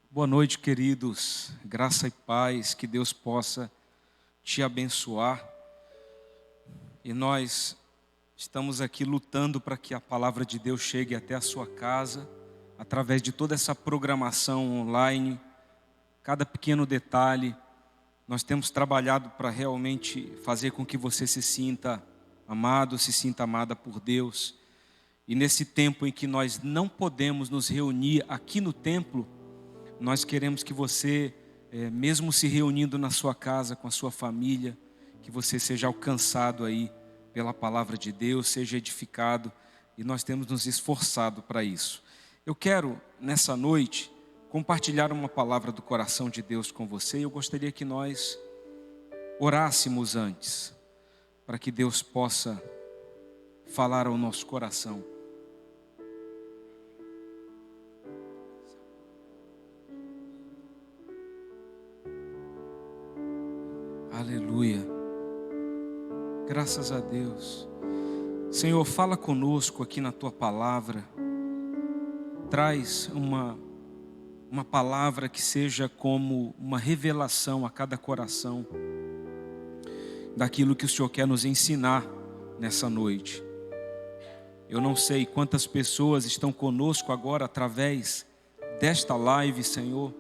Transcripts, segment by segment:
Boa noite, queridos. Graça e paz, que Deus possa te abençoar. E nós estamos aqui lutando para que a palavra de Deus chegue até a sua casa, através de toda essa programação online, cada pequeno detalhe. Nós temos trabalhado para realmente fazer com que você se sinta amado, se sinta amada por Deus. E nesse tempo em que nós não podemos nos reunir aqui no templo, nós queremos que você, mesmo se reunindo na sua casa com a sua família, que você seja alcançado aí pela palavra de Deus, seja edificado, e nós temos nos esforçado para isso. Eu quero, nessa noite, compartilhar uma palavra do coração de Deus com você, e eu gostaria que nós orássemos antes, para que Deus possa falar ao nosso coração. Aleluia, graças a Deus. Senhor, fala conosco aqui na Tua palavra, traz uma palavra que seja como uma revelação a cada coração, daquilo que o Senhor quer nos ensinar nessa noite. Eu não sei quantas pessoas estão conosco agora através desta live, Senhor,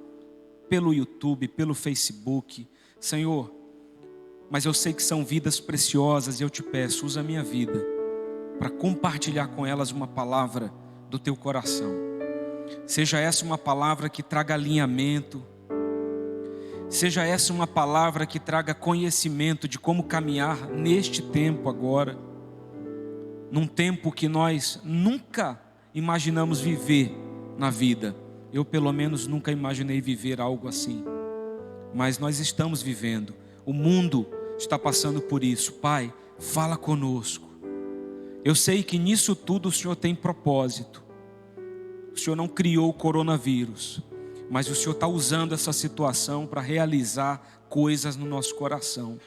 pelo YouTube, pelo Facebook, Senhor, mas eu sei que são vidas preciosas e eu te peço, usa a minha vida para compartilhar com elas uma palavra do teu coração. Seja essa uma palavra que traga alinhamento, seja essa uma palavra que traga conhecimento de como caminhar neste tempo agora, num tempo que nós nunca imaginamos viver na vida. Eu pelo menos nunca imaginei viver algo assim, mas nós estamos vivendo. O mundo está passando por isso. Pai, fala conosco. Eu sei que nisso tudo o Senhor tem propósito. O Senhor não criou o coronavírus, mas o Senhor está usando essa situação para realizar coisas no nosso coração,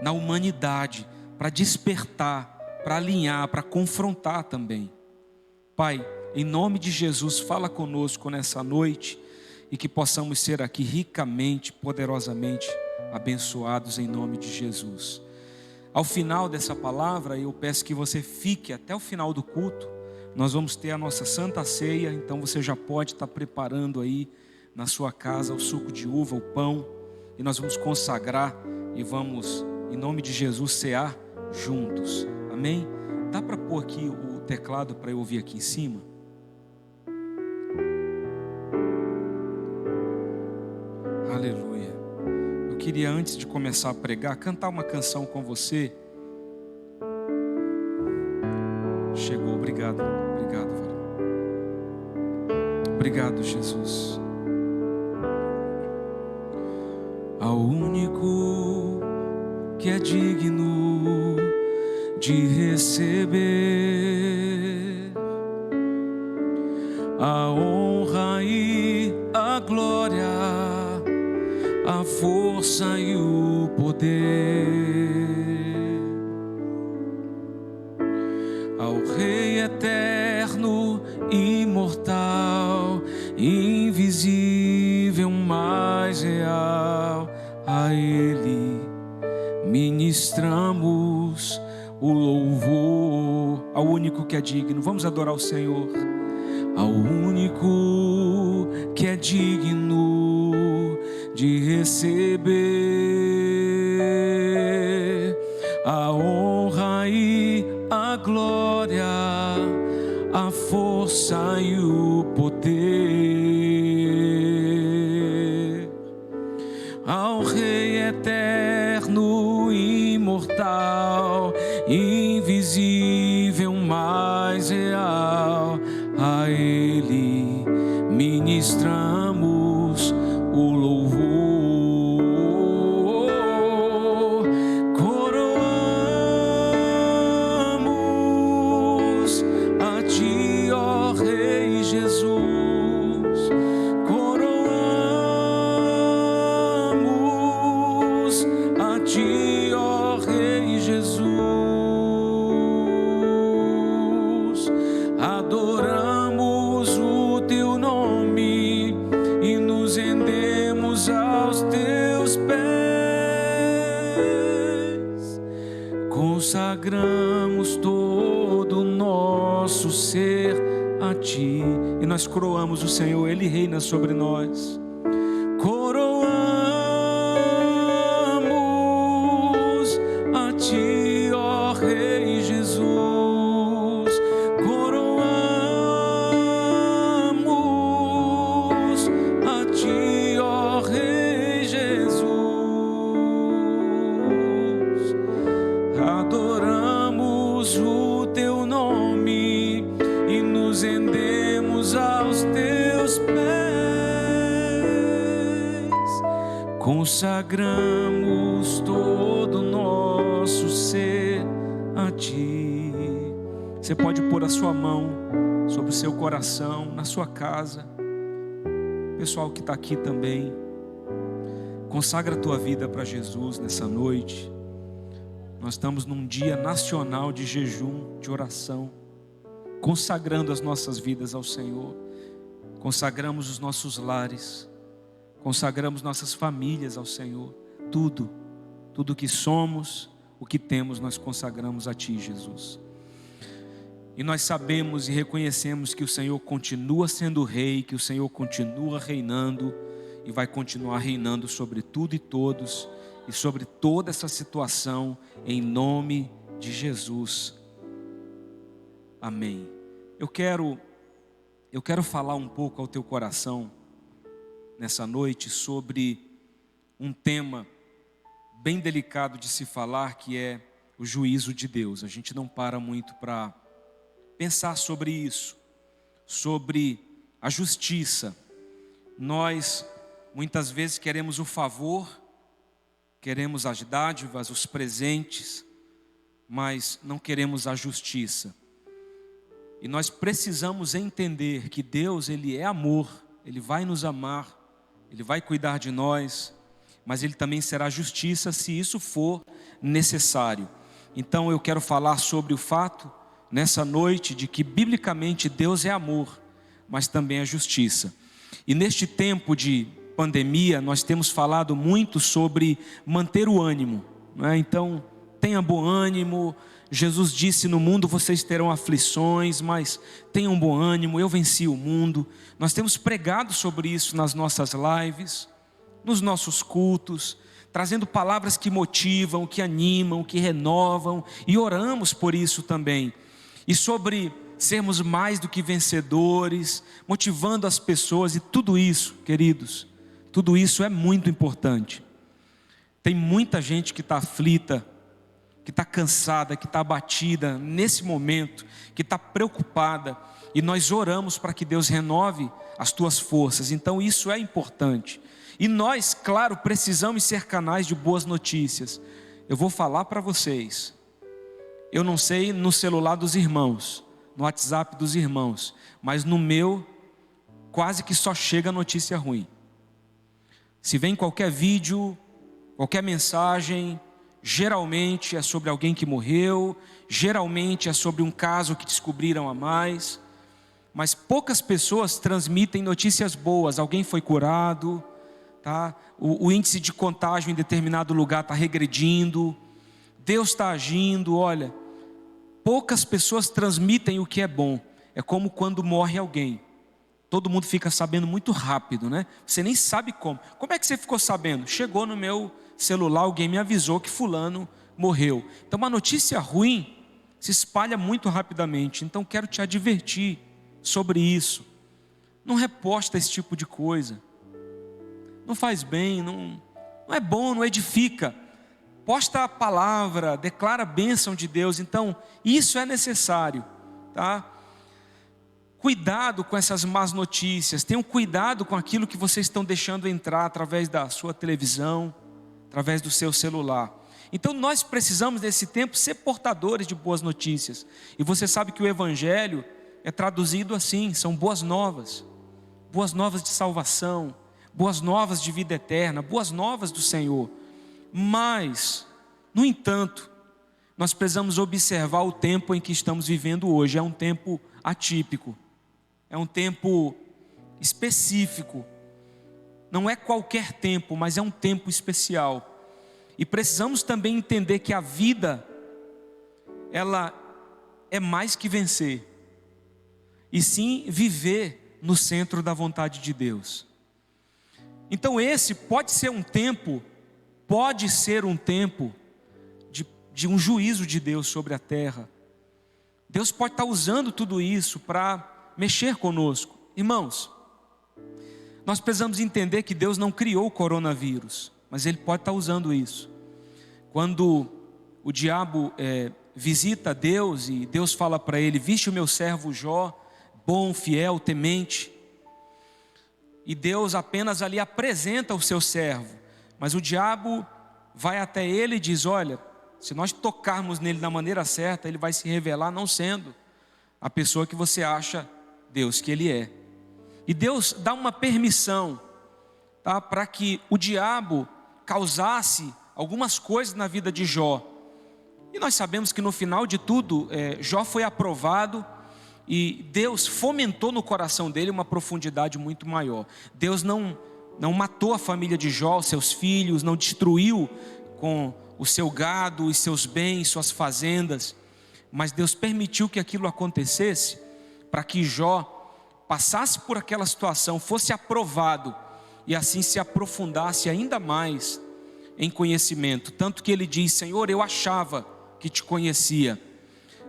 na humanidade, para despertar, para alinhar, para confrontar também. Pai, em nome de Jesus, fala conosco nessa noite e que possamos ser aqui ricamente, poderosamente abençoados em nome de Jesus. Ao final dessa palavra, eu peço que você fique até o final do culto. Nós vamos ter a nossa Santa Ceia, então você já pode estar preparando aí na sua casa o suco de uva, o pão, e nós vamos consagrar e vamos, em nome de Jesus, cear juntos. Amém? Dá para pôr aqui o teclado para eu ouvir aqui em cima? Aleluia. Eu queria, antes de começar a pregar, cantar uma canção com você. Chegou, obrigado, velho. Obrigado, Jesus. Ao único que é digno de receber a honra e a glória, a força e o poder, ao Rei eterno, imortal, invisível, mais real, a Ele ministramos o louvor. Ao único que é digno, vamos adorar o Senhor. Ao único que é digno de receber a honra e a glória, a força e o poder, ao Rei eterno, imortal, invisível, mais real, a Ele ministramos o louvor. Coroamos a Ti, ó Rei Jesus. Coroamos a Ti, ó Rei Jesus. Adoramos o Teu nome e nos Consagramos todo o nosso ser a Ti. E nós coroamos o Senhor, Ele reina sobre nós. Coroamos a Ti, ó Rei Jesus. Coroamos a Ti, ó Rei Jesus. Adoramos o Teu nome e nos rendemos aos Teus pés. Consagramos todo o nosso ser a Ti. Você pode pôr a sua mão sobre o seu coração, na sua casa. Pessoal que está aqui também, consagra a tua vida para Jesus nessa noite. Nós estamos num dia nacional de jejum, de oração, consagrando as nossas vidas ao Senhor. Consagramos os nossos lares, consagramos nossas famílias ao Senhor. Tudo que somos, o que temos, nós consagramos a Ti, Jesus. E nós sabemos e reconhecemos que o Senhor continua sendo Rei, que o Senhor continua reinando e vai continuar reinando sobre tudo e todos e sobre toda essa situação, em nome de Jesus. Amém. Eu quero falar um pouco ao teu coração nessa noite sobre um tema bem delicado de se falar, que é o juízo de Deus. A gente não para muito para pensar sobre isso, sobre a justiça. Nós muitas vezes queremos o favor, queremos as dádivas, os presentes, mas não queremos a justiça. E nós precisamos entender que Deus, Ele é amor, Ele vai nos amar, Ele vai cuidar de nós, mas Ele também será justiça se isso for necessário. Então eu quero falar sobre o fato, nessa noite, de que biblicamente Deus é amor, mas também é justiça. E neste tempo de pandemia, nós temos falado muito sobre manter o ânimo, né? Então, tenha bom ânimo. Jesus disse: no mundo vocês terão aflições, mas tenham bom ânimo, eu venci o mundo. Nós temos pregado sobre isso nas nossas lives, nos nossos cultos, trazendo palavras que motivam, que animam, que renovam, e oramos por isso também. E sobre sermos mais do que vencedores, motivando as pessoas, e tudo isso, queridos, tudo isso é muito importante. Tem muita gente que está aflita, que está cansada, que está abatida nesse momento, que está preocupada, e nós oramos para que Deus renove as tuas forças. Então isso é importante, e nós, claro, precisamos ser canais de boas notícias. Eu vou falar para vocês, eu não sei no celular dos irmãos, no WhatsApp dos irmãos, mas no meu, quase que só chega notícia ruim. Se vem qualquer vídeo, qualquer mensagem, geralmente é sobre alguém que morreu, geralmente é sobre um caso que descobriram a mais, mas poucas pessoas transmitem notícias boas. Alguém foi curado, tá? O índice de contágio em determinado lugar está regredindo, Deus está agindo. Olha, poucas pessoas transmitem o que é bom. É como quando morre alguém, todo mundo fica sabendo muito rápido, né? Você nem sabe como. Como é que você ficou sabendo? Chegou no meu celular, alguém me avisou que fulano morreu. Então uma notícia ruim se espalha muito rapidamente. Então quero te advertir sobre isso. Não reposta esse tipo de coisa. Não faz bem, não é bom, não edifica. Posta a palavra, declara a bênção de Deus. Então isso é necessário, tá? Cuidado com essas más notícias. Tenham cuidado com aquilo que vocês estão deixando entrar através da sua televisão, através do seu celular. Então nós precisamos nesse tempo ser portadores de boas notícias. E você sabe que o Evangelho é traduzido assim, são boas novas de salvação, boas novas de vida eterna, boas novas do Senhor. Mas, no entanto, nós precisamos observar o tempo em que estamos vivendo hoje. É um tempo atípico, é um tempo específico. Não é qualquer tempo, mas é um tempo especial. E precisamos também entender que a vida, ela é mais que vencer, e sim viver no centro da vontade de Deus. Então esse pode ser um tempo de um juízo de Deus sobre a terra. Deus pode estar usando tudo isso para mexer conosco. Irmãos, nós precisamos entender que Deus não criou o coronavírus, mas Ele pode estar usando isso. Quando o diabo visita Deus e Deus fala para ele: viste o meu servo Jó, bom, fiel, temente. E Deus apenas ali apresenta o seu servo, mas o diabo vai até ele e diz: olha, se nós tocarmos nele da maneira certa, ele vai se revelar não sendo a pessoa que você acha, Deus, que ele é. E Deus dá uma permissão, tá, para que o diabo causasse algumas coisas na vida de Jó. E nós sabemos que no final de tudo, Jó foi aprovado, e Deus fomentou no coração dele uma profundidade muito maior. Deus não matou a família de Jó, seus filhos, não destruiu com o seu gado, os seus bens, suas fazendas, mas Deus permitiu que aquilo acontecesse para que Jó passasse por aquela situação, fosse aprovado e assim se aprofundasse ainda mais em conhecimento. Tanto que ele diz: Senhor, eu achava que te conhecia,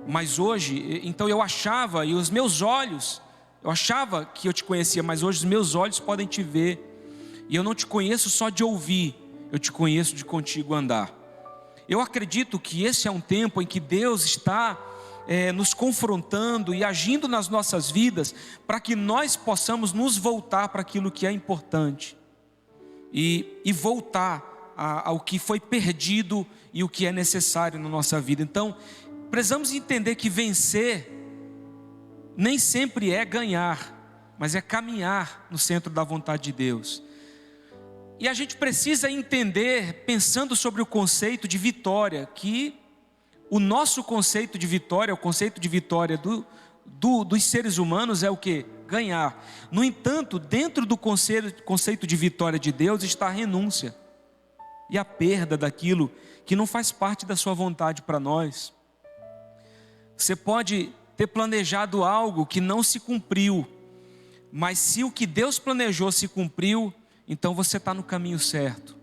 mas hoje, então eu achava, e os meus olhos, eu achava que eu te conhecia, mas hoje os meus olhos podem te ver, e eu não te conheço só de ouvir, eu te conheço de contigo andar. Eu acredito que esse é um tempo em que Deus está nos confrontando e agindo nas nossas vidas, para que nós possamos nos voltar para aquilo que é importante, e voltar ao que foi perdido e o que é necessário na nossa vida. Então, precisamos entender que vencer nem sempre é ganhar, mas é caminhar no centro da vontade de Deus. E a gente precisa entender, pensando sobre o conceito de vitória, que o nosso conceito de vitória, o conceito de vitória dos seres humanos é o que? Ganhar. No entanto, dentro do conceito de vitória de Deus está a renúncia e a perda daquilo que não faz parte da sua vontade para nós. Você pode ter planejado algo que não se cumpriu, mas se o que Deus planejou se cumpriu, então você está no caminho certo.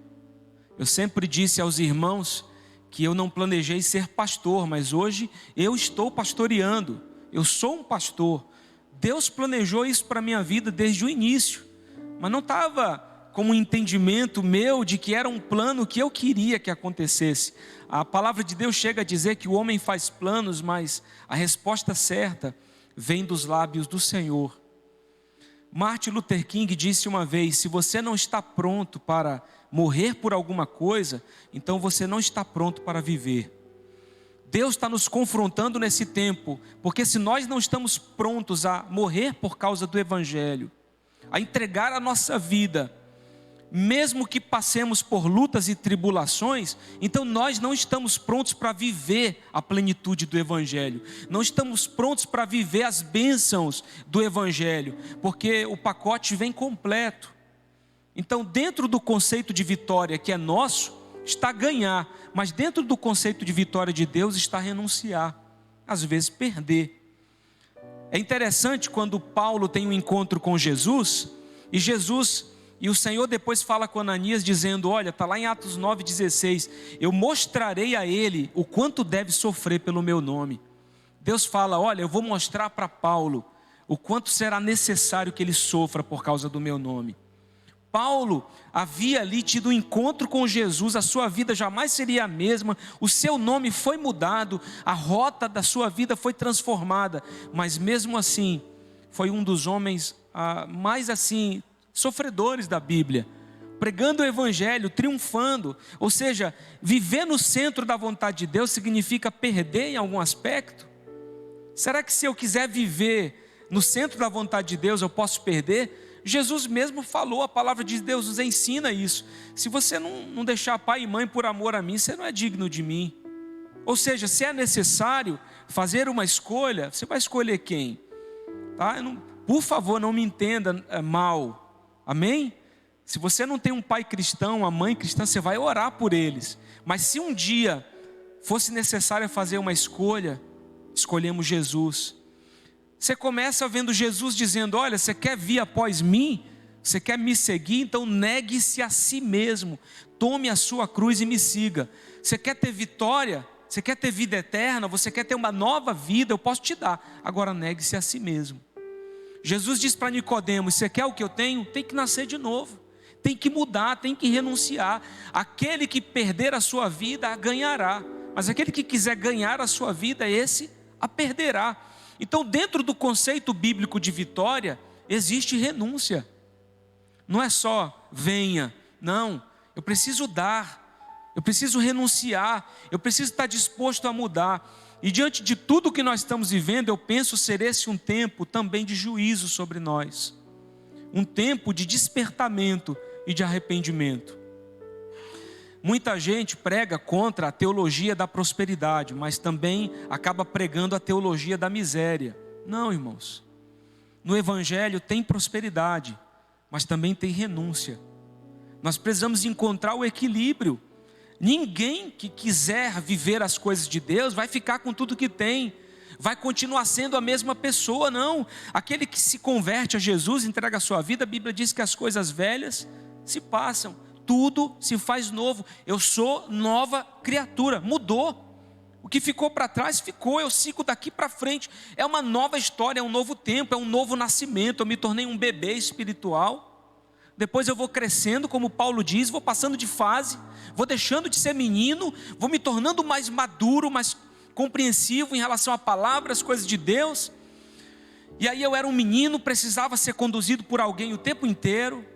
Eu sempre disse aos irmãos que eu não planejei ser pastor, mas hoje eu estou pastoreando, eu sou um pastor. Deus planejou isso para a minha vida desde o início, mas não estava como um entendimento meu de que era um plano que eu queria que acontecesse. A palavra de Deus chega a dizer que o homem faz planos, mas a resposta certa vem dos lábios do Senhor. Martin Luther King disse uma vez: se você não está pronto para morrer por alguma coisa, então você não está pronto para viver. Deus está nos confrontando nesse tempo, porque se nós não estamos prontos a morrer por causa do Evangelho, a entregar a nossa vida, mesmo que passemos por lutas e tribulações, então nós não estamos prontos para viver a plenitude do Evangelho, não estamos prontos para viver as bênçãos do Evangelho, porque o pacote vem completo. Então, dentro do conceito de vitória que é nosso, está ganhar, mas dentro do conceito de vitória de Deus está renunciar, às vezes perder. É interessante quando Paulo tem um encontro com Jesus, e o Senhor depois fala com Ananias dizendo: olha, está lá em Atos 9,16, eu mostrarei a ele o quanto deve sofrer pelo meu nome. Deus fala: olha, eu vou mostrar para Paulo o quanto será necessário que ele sofra por causa do meu nome. Paulo havia ali tido um encontro com Jesus, a sua vida jamais seria a mesma, o seu nome foi mudado, a rota da sua vida foi transformada, mas mesmo assim, foi um dos homens mais assim, sofredores da Bíblia, pregando o Evangelho, triunfando. Ou seja, viver no centro da vontade de Deus significa perder em algum aspecto? Será que se eu quiser viver no centro da vontade de Deus, eu posso perder? Jesus mesmo falou, a palavra de Deus nos ensina isso: se você não deixar pai e mãe por amor a mim, você não é digno de mim. Ou seja, se é necessário fazer uma escolha, você vai escolher quem? Tá? Por favor, não me entenda mal, amém? Se você não tem um pai cristão, uma mãe cristã, você vai orar por eles, mas se um dia fosse necessário fazer uma escolha, escolhemos Jesus. Você começa vendo Jesus dizendo: olha, você quer vir após mim? Você quer me seguir? Então negue-se a si mesmo, tome a sua cruz e me siga. Você quer ter vitória? Você quer ter vida eterna? Você quer ter uma nova vida? Eu posso te dar. Agora negue-se a si mesmo. Jesus diz para Nicodemos: você quer o que eu tenho? Tem que nascer de novo, tem que mudar, tem que renunciar. Aquele que perder a sua vida a ganhará, mas aquele que quiser ganhar a sua vida, esse a perderá. Então, dentro do conceito bíblico de vitória, existe renúncia. Não é só venha, não, eu preciso dar, eu preciso renunciar, eu preciso estar disposto a mudar. E diante de tudo que nós estamos vivendo, eu penso ser esse um tempo também de juízo sobre nós, um tempo de despertamento e de arrependimento. Muita gente prega contra a teologia da prosperidade, mas também acaba pregando a teologia da miséria. Não, irmãos, no Evangelho tem prosperidade, mas também tem renúncia. Nós precisamos encontrar o equilíbrio. Ninguém que quiser viver as coisas de Deus vai ficar com tudo que tem, vai continuar sendo a mesma pessoa, não. Aquele que se converte a Jesus, entrega a sua vida, a Bíblia diz que as coisas velhas se passam, tudo se faz novo. Eu sou nova criatura, mudou. O que ficou para trás ficou, eu sigo daqui para frente. É uma nova história, é um novo tempo, é um novo nascimento. Eu me tornei um bebê espiritual. Depois eu vou crescendo, como Paulo diz, vou passando de fase, vou deixando de ser menino, vou me tornando mais maduro, mais compreensivo em relação à palavra, às coisas de Deus. E aí eu era um menino, precisava ser conduzido por alguém o tempo inteiro.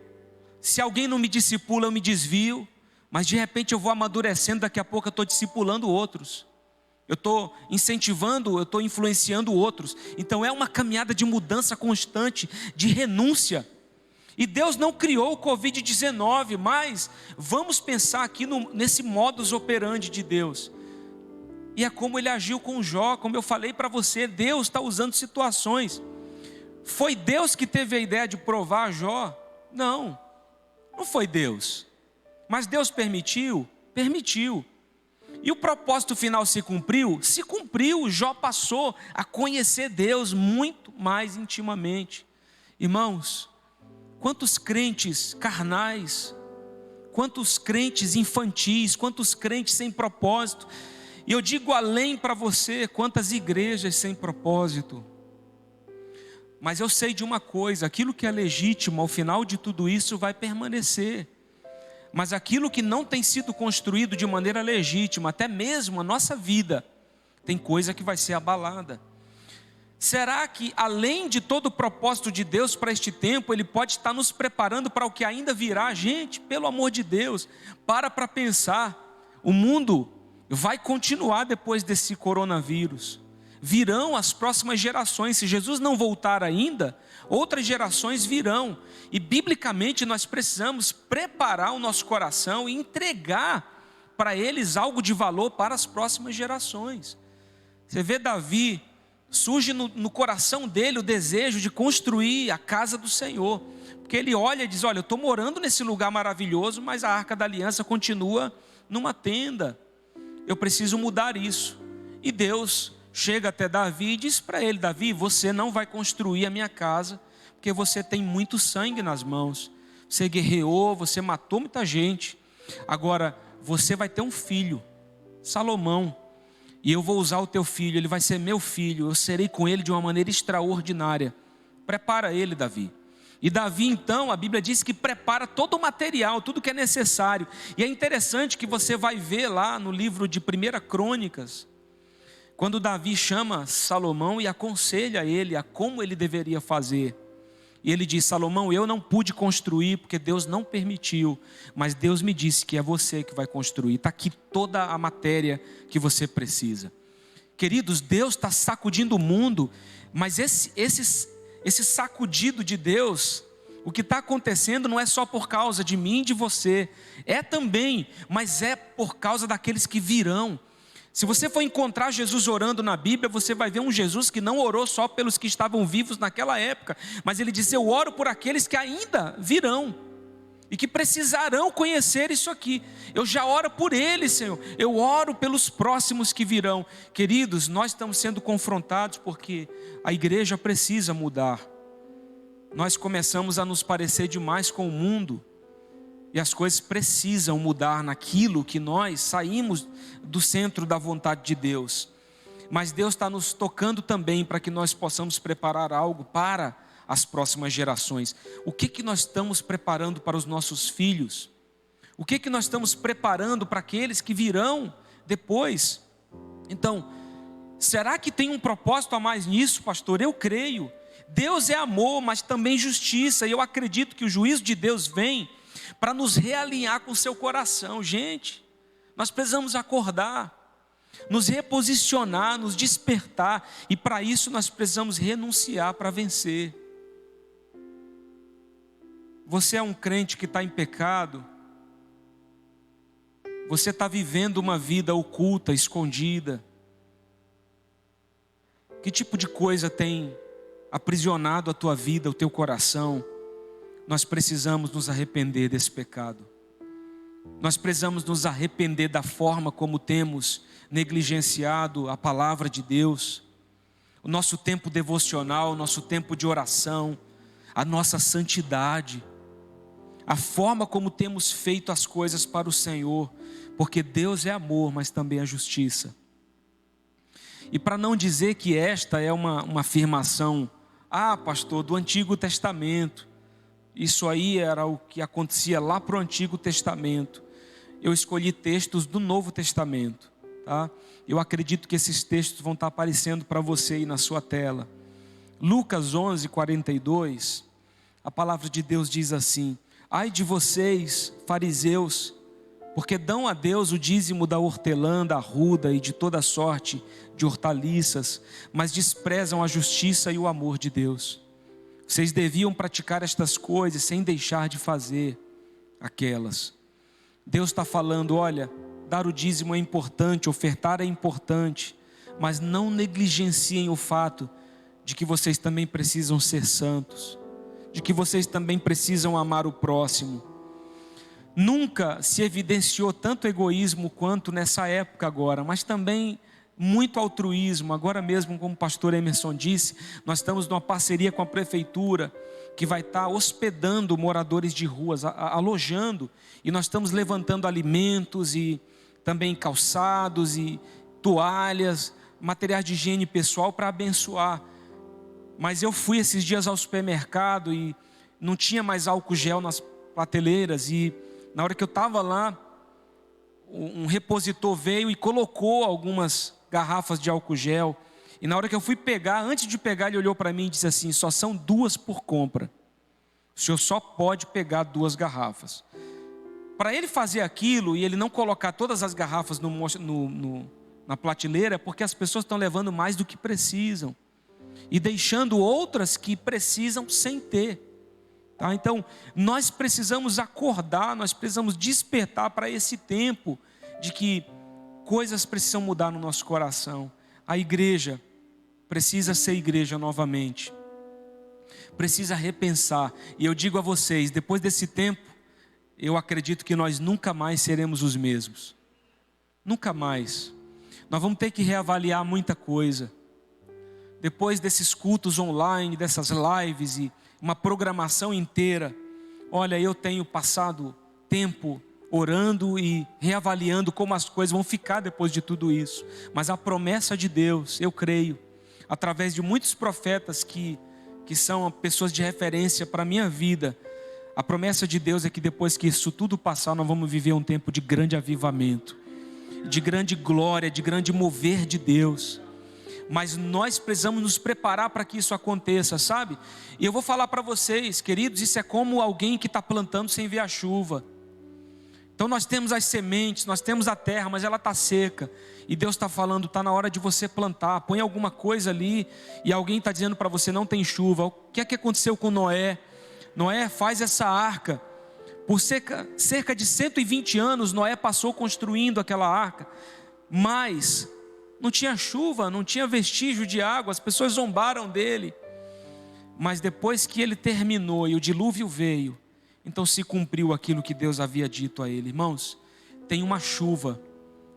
Se alguém não me discipula, eu me desvio. Mas de repente eu vou amadurecendo, daqui a pouco eu estou discipulando outros. Eu estou incentivando, eu estou influenciando outros. Então é uma caminhada de mudança constante, de renúncia. E Deus não criou o Covid-19, mas vamos pensar aqui nesse modus operandi de Deus. E é como ele agiu com Jó, como eu falei para você, Deus está usando situações. Foi Deus que teve a ideia de provar Jó? Não foi Deus. Mas Deus permitiu? Permitiu. E o propósito final se cumpriu? Se cumpriu. Jó passou a conhecer Deus muito mais intimamente. Irmãos, quantos crentes carnais, quantos crentes infantis, quantos crentes sem propósito. E eu digo além para você, quantas igrejas sem propósito. Mas eu sei de uma coisa, aquilo que é legítimo, ao final de tudo isso vai permanecer. Mas aquilo que não tem sido construído de maneira legítima, até mesmo a nossa vida, tem coisa que vai ser abalada. Será que além de todo o propósito de Deus para este tempo, Ele pode estar nos preparando para o que ainda virá? Gente, pelo amor de Deus, para pensar, o mundo vai continuar depois desse coronavírus. Virão as próximas gerações. Se Jesus não voltar ainda, outras gerações virão. E biblicamente nós precisamos preparar o nosso coração e entregar para eles algo de valor para as próximas gerações. Você vê Davi, surge no coração dele o desejo de construir a casa do Senhor. Porque ele olha e diz: olha, eu estou morando nesse lugar maravilhoso, mas a Arca da Aliança continua numa tenda. Eu preciso mudar isso. E Deus chega até Davi e diz para ele: Davi, você não vai construir a minha casa, porque você tem muito sangue nas mãos. Você guerreou, você matou muita gente. Agora, você vai ter um filho, Salomão. E eu vou usar o teu filho, ele vai ser meu filho. Eu serei com ele de uma maneira extraordinária. Prepara ele, Davi. E Davi então, a Bíblia diz que prepara todo o material, tudo que é necessário. E é interessante que você vai ver lá no livro de 1 Crônicas, quando Davi chama Salomão e aconselha ele a como ele deveria fazer. E ele diz: Salomão, eu não pude construir porque Deus não permitiu, mas Deus me disse que é você que vai construir. Está aqui toda a matéria que você precisa. Queridos, Deus está sacudindo o mundo, mas esse sacudido de Deus, o que está acontecendo não é só por causa de mim e de você, é também, mas é por causa daqueles que virão. Se você for encontrar Jesus orando na Bíblia, você vai ver um Jesus que não orou só pelos que estavam vivos naquela época, mas ele disse: eu oro por aqueles que ainda virão. e que precisarão conhecer isso aqui. Eu já oro por eles, Senhor. Eu oro pelos próximos que virão. Queridos, nós estamos sendo confrontados porque a igreja precisa mudar. Nós começamos a nos parecer demais com o mundo, e as coisas precisam mudar naquilo que nós saímos do centro da vontade de Deus. Mas Deus está nos tocando também para que nós possamos preparar algo para as próximas gerações. O que nós estamos preparando para os nossos filhos? O que nós estamos preparando para aqueles que virão depois? Então, será que tem um propósito a mais nisso, pastor? Eu creio. Deus é amor, mas também justiça. E eu acredito que o juízo de Deus vem para nos realinhar com o seu coração. Gente, nós precisamos acordar, nos reposicionar, nos despertar. E para isso nós precisamos renunciar para vencer. Você é um crente que está em pecado? Você está vivendo uma vida oculta, escondida? Que tipo de coisa tem aprisionado a tua vida, o teu coração? Nós precisamos nos arrepender desse pecado. Nós precisamos nos arrepender da forma como temos negligenciado a palavra de Deus, o nosso tempo devocional, o nosso tempo de oração, a nossa santidade, a forma como temos feito as coisas para o Senhor, porque Deus é amor, mas também é justiça. E para não dizer que esta é uma afirmação, pastor, do Antigo Testamento, isso aí era o que acontecia lá para o Antigo Testamento. Eu escolhi textos do Novo Testamento, tá? Eu acredito que esses textos vão estar aparecendo para você aí na sua tela. Lucas 11:42, a palavra de Deus diz assim: ai de vocês, fariseus, porque dão a Deus o dízimo da hortelã, da arruda e de toda sorte de hortaliças, mas desprezam a justiça e o amor de Deus. Vocês deviam praticar estas coisas sem deixar de fazer aquelas. Deus está falando, olha, dar o dízimo é importante, ofertar é importante, mas não negligenciem o fato de que vocês também precisam ser santos, de que vocês também precisam amar o próximo. Nunca se evidenciou tanto egoísmo quanto nessa época agora, mas também muito altruísmo. Agora mesmo, como o pastor Emerson disse, nós estamos numa parceria com a prefeitura, que vai estar hospedando moradores de ruas, alojando, e nós estamos levantando alimentos e também calçados e toalhas, materiais de higiene pessoal para abençoar. Mas eu fui esses dias ao supermercado e não tinha mais álcool gel nas prateleiras, e na hora que eu estava lá, um repositor veio e colocou algumas garrafas de álcool gel, e na hora que eu fui pegar, antes de pegar, ele olhou para mim e disse assim: só são 2 por compra, o senhor só pode pegar 2 garrafas. Para ele fazer aquilo e ele não colocar todas as garrafas na prateleira, é porque as pessoas estão levando mais do que precisam e deixando outras que precisam sem ter, tá? Então nós precisamos acordar, nós precisamos despertar para esse tempo de que coisas precisam mudar no nosso coração. A igreja precisa ser igreja novamente, precisa repensar. E eu digo a vocês, depois desse tempo, eu acredito que nós nunca mais seremos os mesmos. Nunca mais. Nós vamos ter que reavaliar muita coisa. Depois desses cultos online, dessas lives e uma programação inteira, olha, eu tenho passado tempo orando e reavaliando como as coisas vão ficar depois de tudo isso. Mas a promessa de Deus, eu creio, através de muitos profetas que são pessoas de referência para a minha vida, a promessa de Deus é que depois que isso tudo passar, nós vamos viver um tempo de grande avivamento, de grande glória, de grande mover de Deus. Mas nós precisamos nos preparar para que isso aconteça, sabe? E eu vou falar para vocês, queridos, isso é como alguém que está plantando sem ver a chuva. Então nós temos as sementes, nós temos a terra, mas ela está seca. E Deus está falando, está na hora de você plantar. Põe alguma coisa ali e alguém está dizendo para você, não tem chuva. O que é que aconteceu com Noé? Noé faz essa arca. Por cerca de 120 anos, Noé passou construindo aquela arca. Mas não tinha chuva, não tinha vestígio de água, as pessoas zombaram dele. Mas depois que ele terminou e o dilúvio veio, então se cumpriu aquilo que Deus havia dito a ele. Irmãos, tem uma chuva,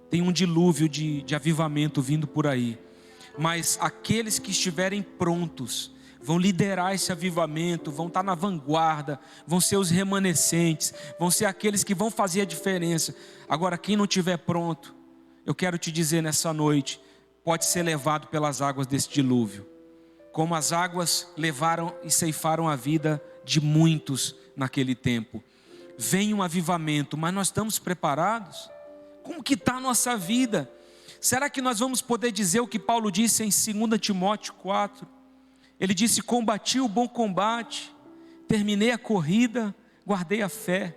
tem um dilúvio de avivamento vindo por aí, mas aqueles que estiverem prontos vão liderar esse avivamento, vão estar na vanguarda, vão ser os remanescentes, vão ser aqueles que vão fazer a diferença. Agora, quem não estiver pronto, eu quero te dizer nessa noite, pode ser levado pelas águas desse dilúvio, como as águas levaram e ceifaram a vida de muitos naquele tempo. Vem um avivamento, mas nós estamos preparados? Como que está a nossa vida? Será que nós vamos poder dizer o que Paulo disse em 2 Timóteo 4? Ele disse: combati o bom combate, terminei a corrida, guardei a fé,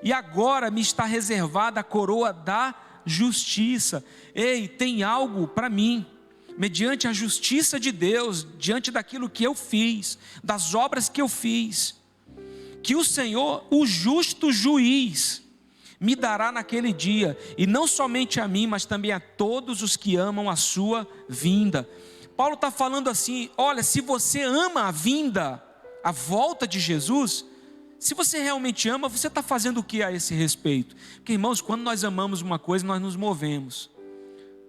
e agora me está reservada a coroa da justiça. Ei, tem algo para mim, mediante a justiça de Deus, diante daquilo que eu fiz, das obras que eu fiz, que o Senhor, o justo juiz, me dará naquele dia, e não somente a mim, mas também a todos os que amam a sua vinda. Paulo está falando assim: olha, se você ama a vinda, a volta de Jesus, se você realmente ama, você está fazendo o que a esse respeito? Porque, irmãos, quando nós amamos uma coisa, nós nos movemos,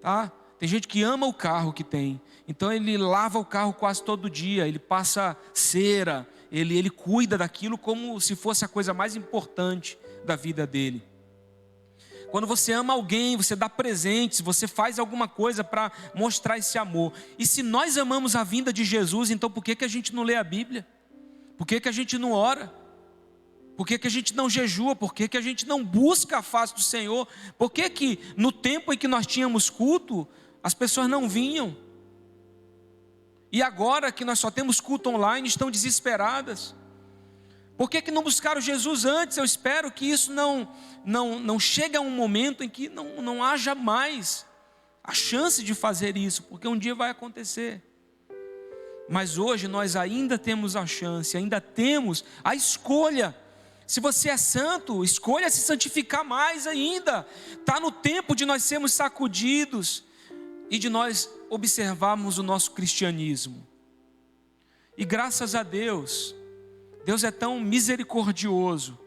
tá? Tem gente que ama o carro que tem, então ele lava o carro quase todo dia, ele passa cera, ele cuida daquilo como se fosse a coisa mais importante da vida dele. Quando você ama alguém, você dá presentes, você faz alguma coisa para mostrar esse amor. E se nós amamos a vinda de Jesus, então por que a gente não lê a Bíblia? Por que a gente não ora? Por que a gente não jejua? Por que a gente não busca a face do Senhor? Por que no tempo em que nós tínhamos culto, as pessoas não vinham? E agora que nós só temos culto online, estão desesperadas. Por que não buscaram Jesus antes? Eu espero que isso não chegue a um momento em que não haja mais a chance de fazer isso, porque um dia vai acontecer. Mas hoje nós ainda temos a chance, ainda temos a escolha. Se você é santo, escolha se santificar mais ainda. Está no tempo de nós sermos sacudidos e de nós observarmos o nosso cristianismo. E graças a Deus, Deus é tão misericordioso,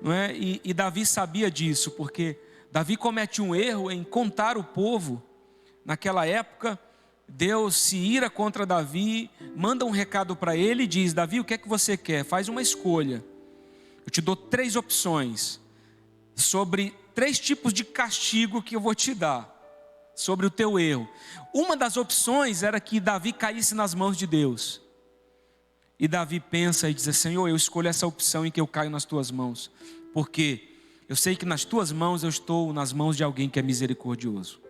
não é? E Davi sabia disso, porque Davi comete um erro em contar o povo. Naquela época, Deus se ira contra Davi, manda um recado para ele e diz: Davi, o que é que você quer? Faz uma escolha. Eu te dou 3 opções, sobre 3 tipos de castigo que eu vou te dar, sobre o teu erro. Uma das opções era que Davi caísse nas mãos de Deus. E Davi pensa e diz: Senhor, eu escolho essa opção em que eu caio nas tuas mãos, porque eu sei que nas tuas mãos eu estou nas mãos de alguém que é misericordioso.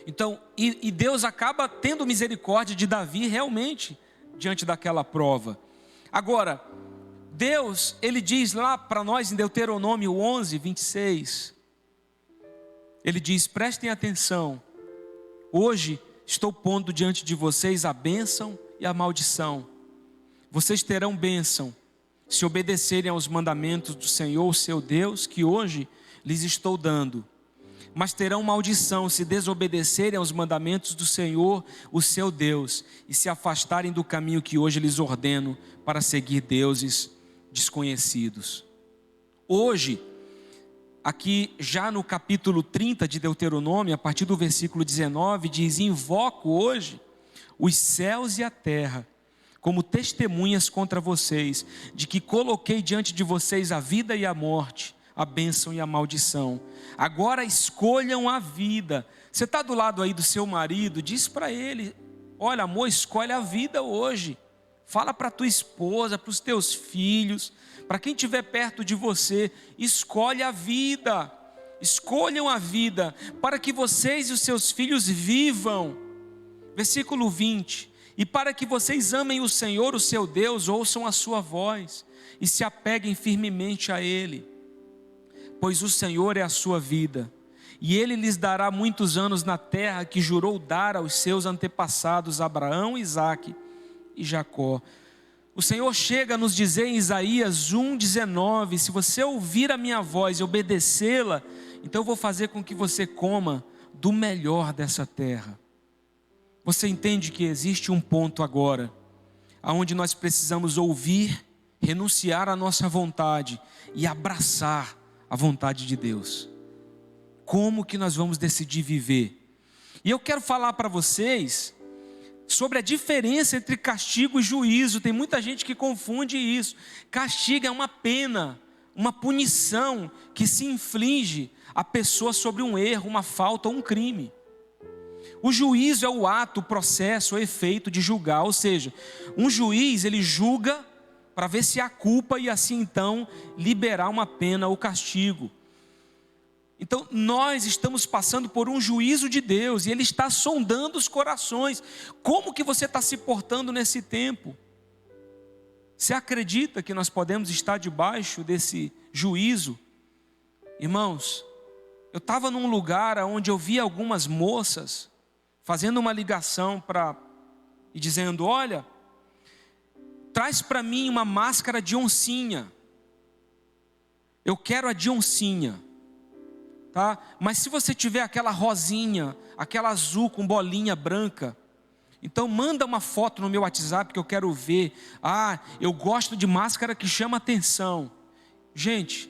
Então, e Deus acaba tendo misericórdia de Davi realmente, diante daquela prova. Agora, Deus, Ele diz lá para nós em Deuteronômio 11, 26, Ele diz: prestem atenção, hoje estou pondo diante de vocês a bênção e a maldição. Vocês terão bênção se obedecerem aos mandamentos do Senhor, seu Deus, que hoje lhes estou dando. Mas terão maldição se desobedecerem aos mandamentos do Senhor, o seu Deus, e se afastarem do caminho que hoje lhes ordeno para seguir deuses desconhecidos. Hoje, aqui já no capítulo 30 de Deuteronômio, a partir do versículo 19, diz: invoco hoje os céus e a terra como testemunhas contra vocês, de que coloquei diante de vocês a vida e a morte, a bênção e a maldição. Agora escolham a vida. Você está do lado aí do seu marido, diz para ele: olha, amor, escolhe a vida hoje. Fala para tua esposa, para os teus filhos, para quem estiver perto de você: escolhe a vida. Escolham a vida, para que vocês e os seus filhos vivam. Versículo 20: e para que vocês amem o Senhor, o seu Deus, ouçam a sua voz e se apeguem firmemente a Ele, pois o Senhor é a sua vida, e Ele lhes dará muitos anos na terra que jurou dar aos seus antepassados Abraão, Isaque e Jacó. O Senhor chega a nos dizer em Isaías 1,19: se você ouvir a minha voz e obedecê-la, então eu vou fazer com que você coma do melhor dessa terra. Você entende que existe um ponto agora, onde nós precisamos ouvir renunciar à nossa vontade e abraçar a vontade de Deus. Como que nós vamos decidir viver? E eu quero falar para vocês sobre a diferença entre castigo e juízo. Tem muita gente que confunde isso. Castigo é uma pena, uma punição que se inflige à pessoa sobre um erro, uma falta ou um crime. O juízo é o ato, o processo, o efeito de julgar. Ou seja, um juiz, ele julga para ver se há culpa e assim então liberar uma pena ou castigo. Então nós estamos passando por um juízo de Deus e Ele está sondando os corações. Como que você está se portando nesse tempo? Você acredita que nós podemos estar debaixo desse juízo? Irmãos, eu estava num lugar onde eu vi algumas moças fazendo uma ligação e dizendo: olha, traz para mim uma máscara de oncinha. Eu quero a de oncinha. Tá? Mas se você tiver aquela rosinha, aquela azul com bolinha branca, então manda uma foto no meu WhatsApp que eu quero ver. Eu gosto de máscara que chama atenção. Gente,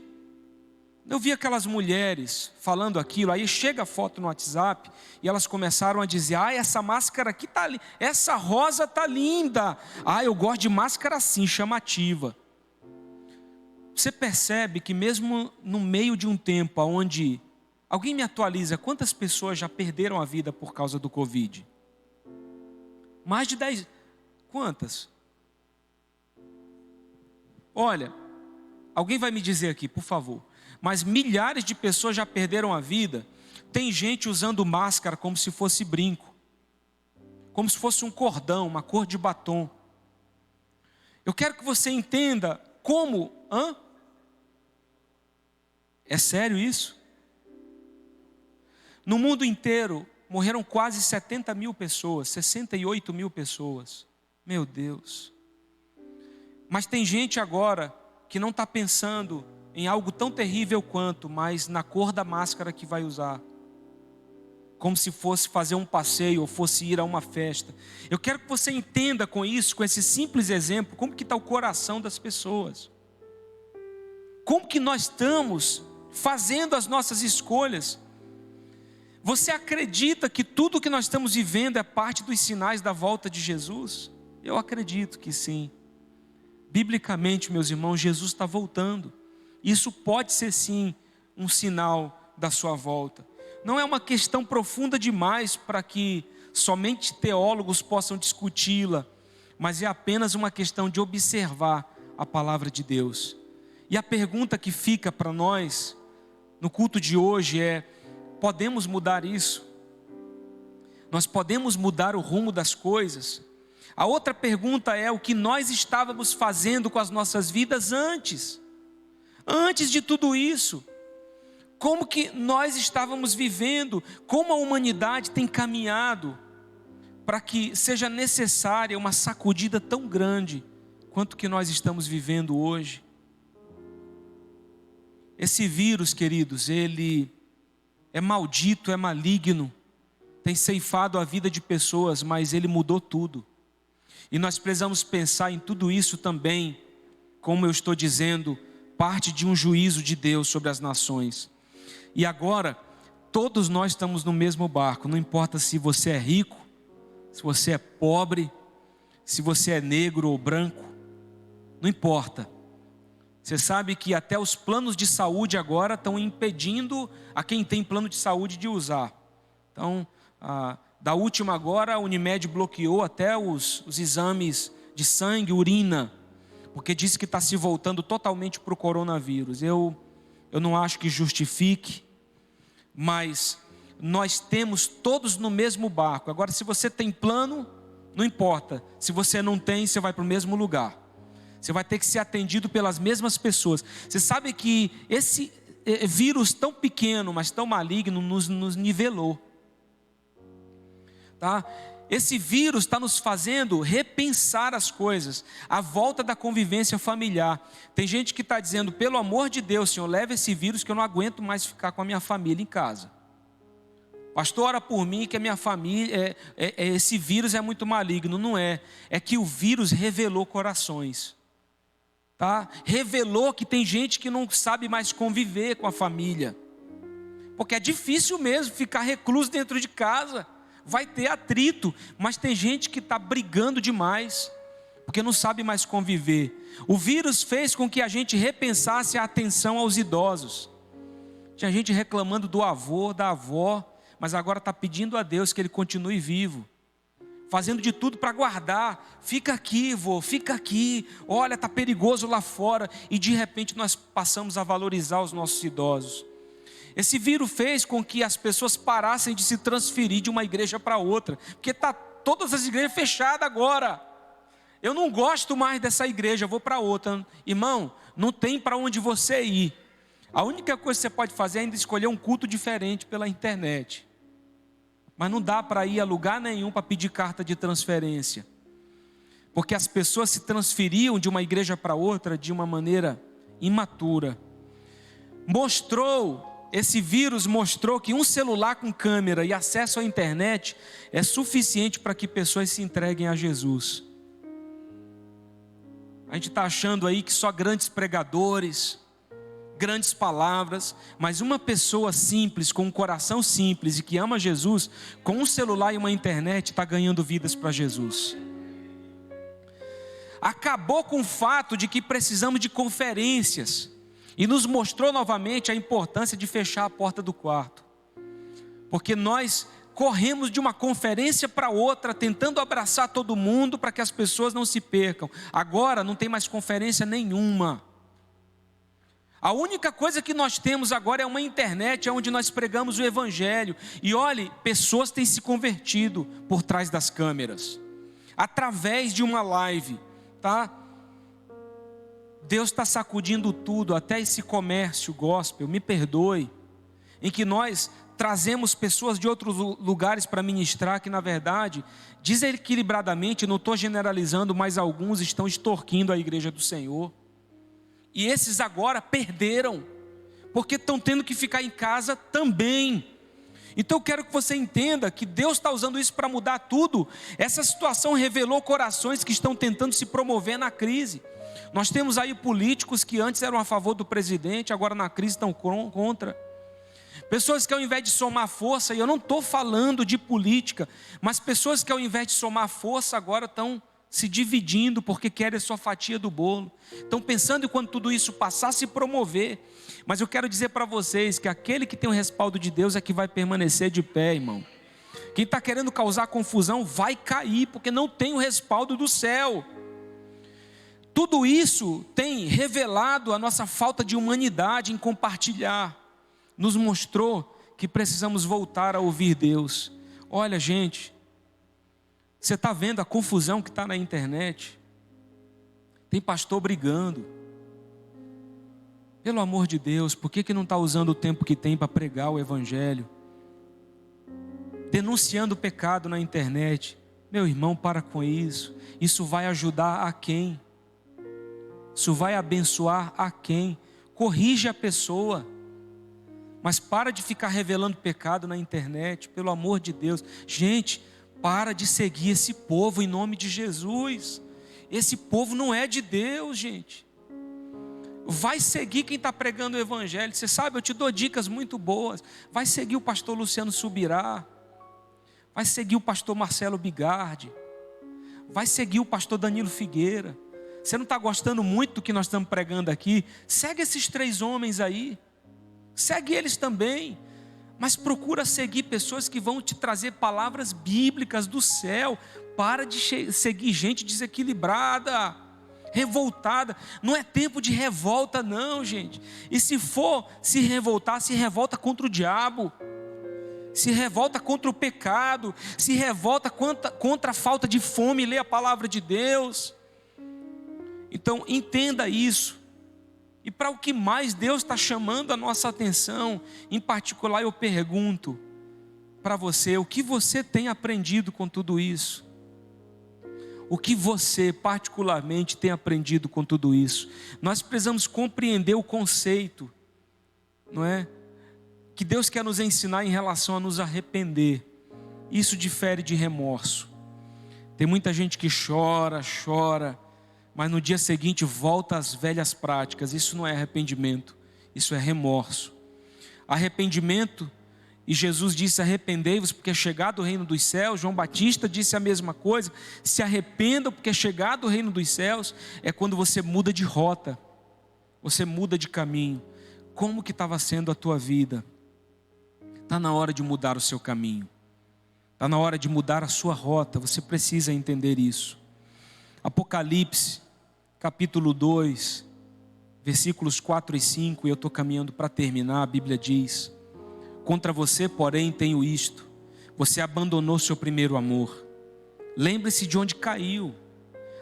eu vi aquelas mulheres falando aquilo, aí chega a foto no WhatsApp e elas começaram a dizer: essa máscara aqui tá linda, essa rosa tá linda. Eu gosto de máscara assim, chamativa. Você percebe que mesmo no meio de um tempo onde... Alguém me atualiza, quantas pessoas já perderam a vida por causa do Covid? Mais de 10. Quantas? Olha, alguém vai me dizer aqui, por favor. Mas milhares de pessoas já perderam a vida. Tem gente usando máscara como se fosse brinco. Como se fosse um cordão, uma cor de batom. Eu quero que você entenda como... É sério isso? No mundo inteiro, morreram quase 70 mil pessoas, 68 mil pessoas. Meu Deus. Mas tem gente agora que não está pensando em algo tão terrível quanto, mas na cor da máscara que vai usar. Como se fosse fazer um passeio ou fosse ir a uma festa. Eu quero que você entenda com isso, com esse simples exemplo, como que está o coração das pessoas. Como que nós estamos fazendo as nossas escolhas. Você acredita que tudo que nós estamos vivendo é parte dos sinais da volta de Jesus? Eu acredito que sim. Biblicamente, meus irmãos, Jesus está voltando. Isso pode ser sim um sinal da sua volta. Não é uma questão profunda demais para que somente teólogos possam discuti-la, mas é apenas uma questão de observar a palavra de Deus. E a pergunta que fica para nós no culto de hoje é: podemos mudar isso? Nós podemos mudar o rumo das coisas? A outra pergunta é: o que nós estávamos fazendo com as nossas vidas antes de tudo isso? Como que nós estávamos vivendo? Como a humanidade tem caminhado para que seja necessária uma sacudida tão grande quanto que nós estamos vivendo hoje? Esse vírus, queridos, ele é maldito, é maligno, tem ceifado a vida de pessoas, mas ele mudou tudo. E nós precisamos pensar em tudo isso também, como eu estou dizendo, parte de um juízo de Deus sobre as nações. E agora, todos nós estamos no mesmo barco, não importa se você é rico, se você é pobre, se você é negro ou branco, não importa. Você sabe que até os planos de saúde agora estão impedindo a quem tem plano de saúde de usar. Então, da última agora, a Unimed bloqueou até os exames de sangue, urina, porque disse que está se voltando totalmente para o coronavírus. Eu não acho que justifique, mas nós temos todos no mesmo barco. Agora, se você tem plano, não importa. Se você não tem, você vai para o mesmo lugar. Você vai ter que ser atendido pelas mesmas pessoas. Você sabe que esse vírus tão pequeno, mas tão maligno, nos nivelou. Tá? Esse vírus está nos fazendo repensar as coisas. A volta da convivência familiar. Tem gente que está dizendo: pelo amor de Deus, Senhor, leva esse vírus que eu não aguento mais ficar com a minha família em casa. Pastor, ora por mim que a minha família, esse vírus é muito maligno. Não é. É que o vírus revelou corações. tá? Revelou que tem gente que não sabe mais conviver com a família, porque é difícil mesmo ficar recluso dentro de casa. Vai ter atrito, mas tem gente que está brigando demais, porque não sabe mais conviver. O vírus fez com que a gente repensasse a atenção aos idosos. Tinha gente reclamando do avô, da avó, mas agora está pedindo a Deus que ele continue vivo, fazendo de tudo para guardar. Fica aqui, vô, fica aqui, olha, está perigoso lá fora. E de repente nós passamos a valorizar os nossos idosos. Esse vírus fez com que as pessoas parassem de se transferir de uma igreja para outra, porque está todas as igrejas fechadas agora. Eu não gosto mais dessa igreja, vou para outra. Irmão, não tem para onde você ir. A única coisa que você pode fazer é ainda escolher um culto diferente pela internet. Mas não dá para ir a lugar nenhum para pedir carta de transferência, porque as pessoas se transferiam de uma igreja para outra de uma maneira imatura. Esse vírus mostrou que um celular com câmera e acesso à internet é suficiente para que pessoas se entreguem a Jesus. A gente está achando aí que só grandes pregadores, grandes palavras, mas uma pessoa simples, com um coração simples e que ama Jesus, com um celular e uma internet, está ganhando vidas para Jesus. Acabou com o fato de que precisamos de conferências e nos mostrou novamente a importância de fechar a porta do quarto, porque nós corremos de uma conferência para outra, tentando abraçar todo mundo para que as pessoas não se percam. Agora não tem mais conferência nenhuma. A única coisa que nós temos agora é uma internet onde nós pregamos o Evangelho. E olhe, pessoas têm se convertido por trás das câmeras, através de uma live, tá? Deus está sacudindo tudo, até esse comércio gospel, me perdoe, em que nós trazemos pessoas de outros lugares para ministrar, que na verdade, desequilibradamente, não estou generalizando, mas alguns estão extorquindo a igreja do Senhor. E esses agora perderam, porque estão tendo que ficar em casa também. Então eu quero que você entenda que Deus está usando isso para mudar tudo. Essa situação revelou corações que estão tentando se promover na crise. Nós temos aí políticos que antes eram a favor do presidente, agora na crise estão contra. Pessoas que ao invés de somar força, e eu não estou falando de política, mas pessoas que ao invés de somar força agora estão se dividindo porque querem a sua fatia do bolo. Estão pensando em quando tudo isso passar, se promover. Mas eu quero dizer para vocês que aquele que tem o respaldo de Deus é que vai permanecer de pé, irmão. Quem está querendo causar confusão vai cair, porque não tem o respaldo do céu. Tudo isso tem revelado a nossa falta de humanidade em compartilhar. Nos mostrou que precisamos voltar a ouvir Deus. Olha, gente, você está vendo a confusão que está na internet? Tem pastor brigando. Pelo amor de Deus, por que não está usando o tempo que tem para pregar o Evangelho? Denunciando o pecado na internet. Meu irmão, para com isso. Isso vai ajudar a quem? Isso vai abençoar a quem? Corrige a pessoa. Mas para de ficar revelando pecado na internet, pelo amor de Deus. Gente, para de seguir esse povo em nome de Jesus. Esse povo não é de Deus, gente. Vai seguir quem está pregando o Evangelho. Você sabe, eu te dou dicas muito boas. Vai seguir o pastor Luciano Subirá. Vai seguir o pastor Marcelo Bigardi. Vai seguir o pastor Danilo Figueira. Você não está gostando muito do que nós estamos pregando aqui? Segue esses 3 homens aí. Segue eles também. Mas procura seguir pessoas que vão te trazer palavras bíblicas do céu. Para de seguir gente desequilibrada, revoltada. Não é tempo de revolta não, gente. E se for se revoltar, se revolta contra o diabo. Se revolta contra o pecado. Se revolta contra a falta de fome, lê a palavra de Deus. Então entenda isso. E para o que mais Deus está chamando a nossa atenção, em particular eu pergunto para você, o que você tem aprendido com tudo isso? O que você particularmente tem aprendido com tudo isso? Nós precisamos compreender o conceito, não é? Que Deus quer nos ensinar em relação a nos arrepender. Isso difere de remorso. Tem muita gente que chora, mas no dia seguinte volta às velhas práticas. Isso não é arrependimento, isso é remorso. Arrependimento, e Jesus disse: arrependei-vos porque é chegado o reino dos céus. João Batista disse a mesma coisa: se arrependam porque é chegado o reino dos céus. É quando você muda de rota, você muda de caminho. Como que estava sendo a tua vida? Está na hora de mudar o seu caminho, está na hora de mudar a sua rota. Você precisa entender isso. Apocalipse capítulo 2, versículos 4 e 5, e eu estou caminhando para terminar. A Bíblia diz: contra você, porém, tenho isto: você abandonou seu primeiro amor. Lembre-se de onde caiu,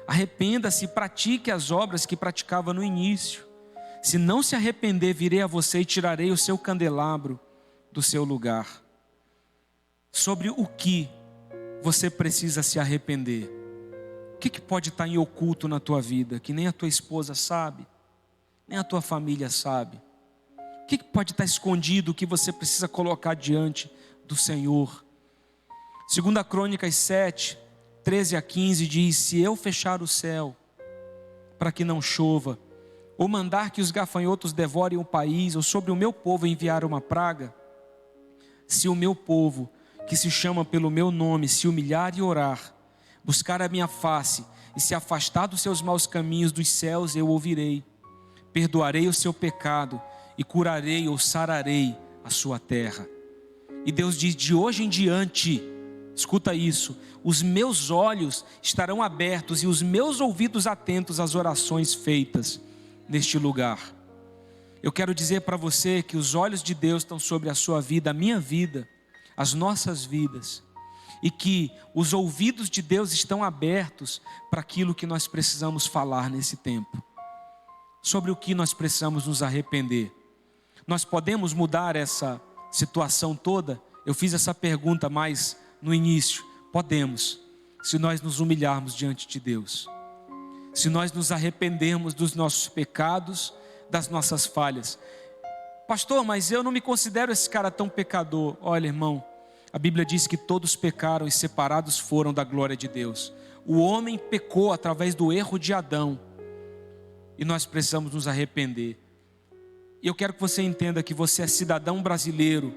arrependa-se e pratique as obras que praticava no início. Se não se arrepender, virei a você e tirarei o seu candelabro do seu lugar. Sobre o que você precisa se arrepender? O que pode estar em oculto na tua vida, que nem a tua esposa sabe, nem a tua família sabe? O que pode estar escondido, que você precisa colocar diante do Senhor? 2 Crônicas 7, 13 a 15 diz: se eu fechar o céu para que não chova, ou mandar que os gafanhotos devorem o país, ou sobre o meu povo enviar uma praga, se o meu povo, que se chama pelo meu nome, se humilhar e orar, buscar a minha face e se afastar dos seus maus caminhos, dos céus eu ouvirei, perdoarei o seu pecado e curarei ou sararei a sua terra. E Deus diz: de hoje em diante, escuta isso, os meus olhos estarão abertos e os meus ouvidos atentos às orações feitas neste lugar. Eu quero dizer para você que os olhos de Deus estão sobre a sua vida, a minha vida, as nossas vidas, e que os ouvidos de Deus estão abertos para aquilo que nós precisamos falar nesse tempo, sobre o que nós precisamos nos arrepender. Nós podemos mudar essa situação toda? Eu fiz essa pergunta mais no início. Podemos, se nós nos humilharmos diante de Deus, se nós nos arrependermos dos nossos pecados, das nossas falhas. Pastor, mas eu não me considero esse cara tão pecador. Olha, irmão, a Bíblia diz que todos pecaram e separados foram da glória de Deus. O homem pecou através do erro de Adão, e nós precisamos nos arrepender. E eu quero que você entenda que você é cidadão brasileiro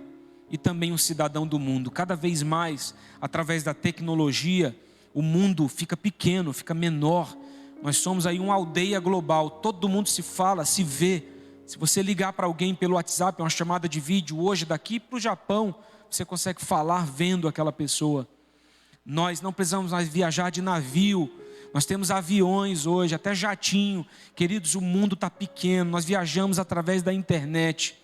e também um cidadão do mundo. Cada vez mais, através da tecnologia, o mundo fica pequeno, fica menor. Nós somos aí uma aldeia global, todo mundo se fala, se vê. Se você ligar para alguém pelo WhatsApp, uma chamada de vídeo hoje, daqui para o Japão, você consegue falar vendo aquela pessoa. Nós não precisamos mais viajar de navio, nós temos aviões hoje, até jatinho. Queridos, o mundo está pequeno, nós viajamos através da internet.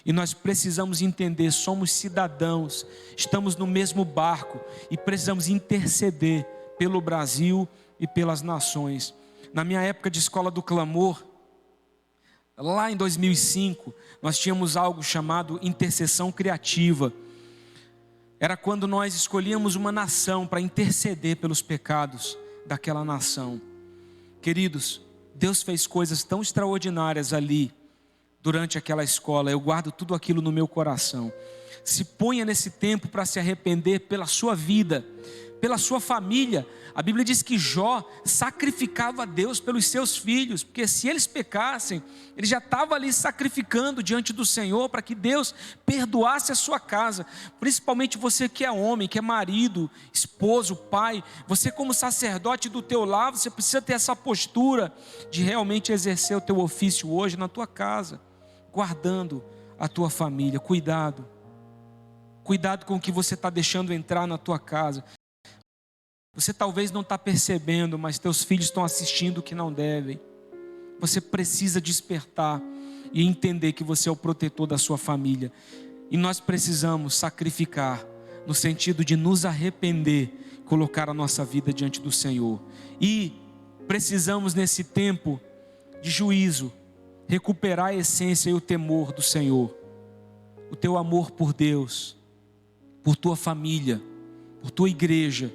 E nós precisamos entender, somos cidadãos, estamos no mesmo barco e precisamos interceder pelo Brasil e pelas nações. Na minha época de escola do clamor, lá em 2005, nós tínhamos algo chamado intercessão criativa. Era quando nós escolhíamos uma nação para interceder pelos pecados daquela nação. Queridos, Deus fez coisas tão extraordinárias ali, durante aquela escola. Eu guardo tudo aquilo no meu coração. Se ponha nesse tempo para se arrepender pela sua vida, pela sua família. A Bíblia diz que Jó sacrificava a Deus pelos seus filhos, porque se eles pecassem, ele já estava ali sacrificando diante do Senhor para que Deus perdoasse a sua casa. Principalmente você que é homem, que é marido, esposo, pai, você como sacerdote do teu lar, você precisa ter essa postura de realmente exercer o teu ofício hoje na tua casa, guardando a tua família. Cuidado com o que você está deixando entrar na tua casa. Você talvez não está percebendo, mas teus filhos estão assistindo o que não devem. Você precisa despertar e entender que você é o protetor da sua família. E nós precisamos sacrificar, no sentido de nos arrepender, colocar a nossa vida diante do Senhor. E precisamos nesse tempo de juízo, recuperar a essência e o temor do Senhor. O teu amor por Deus, por tua família, por tua igreja.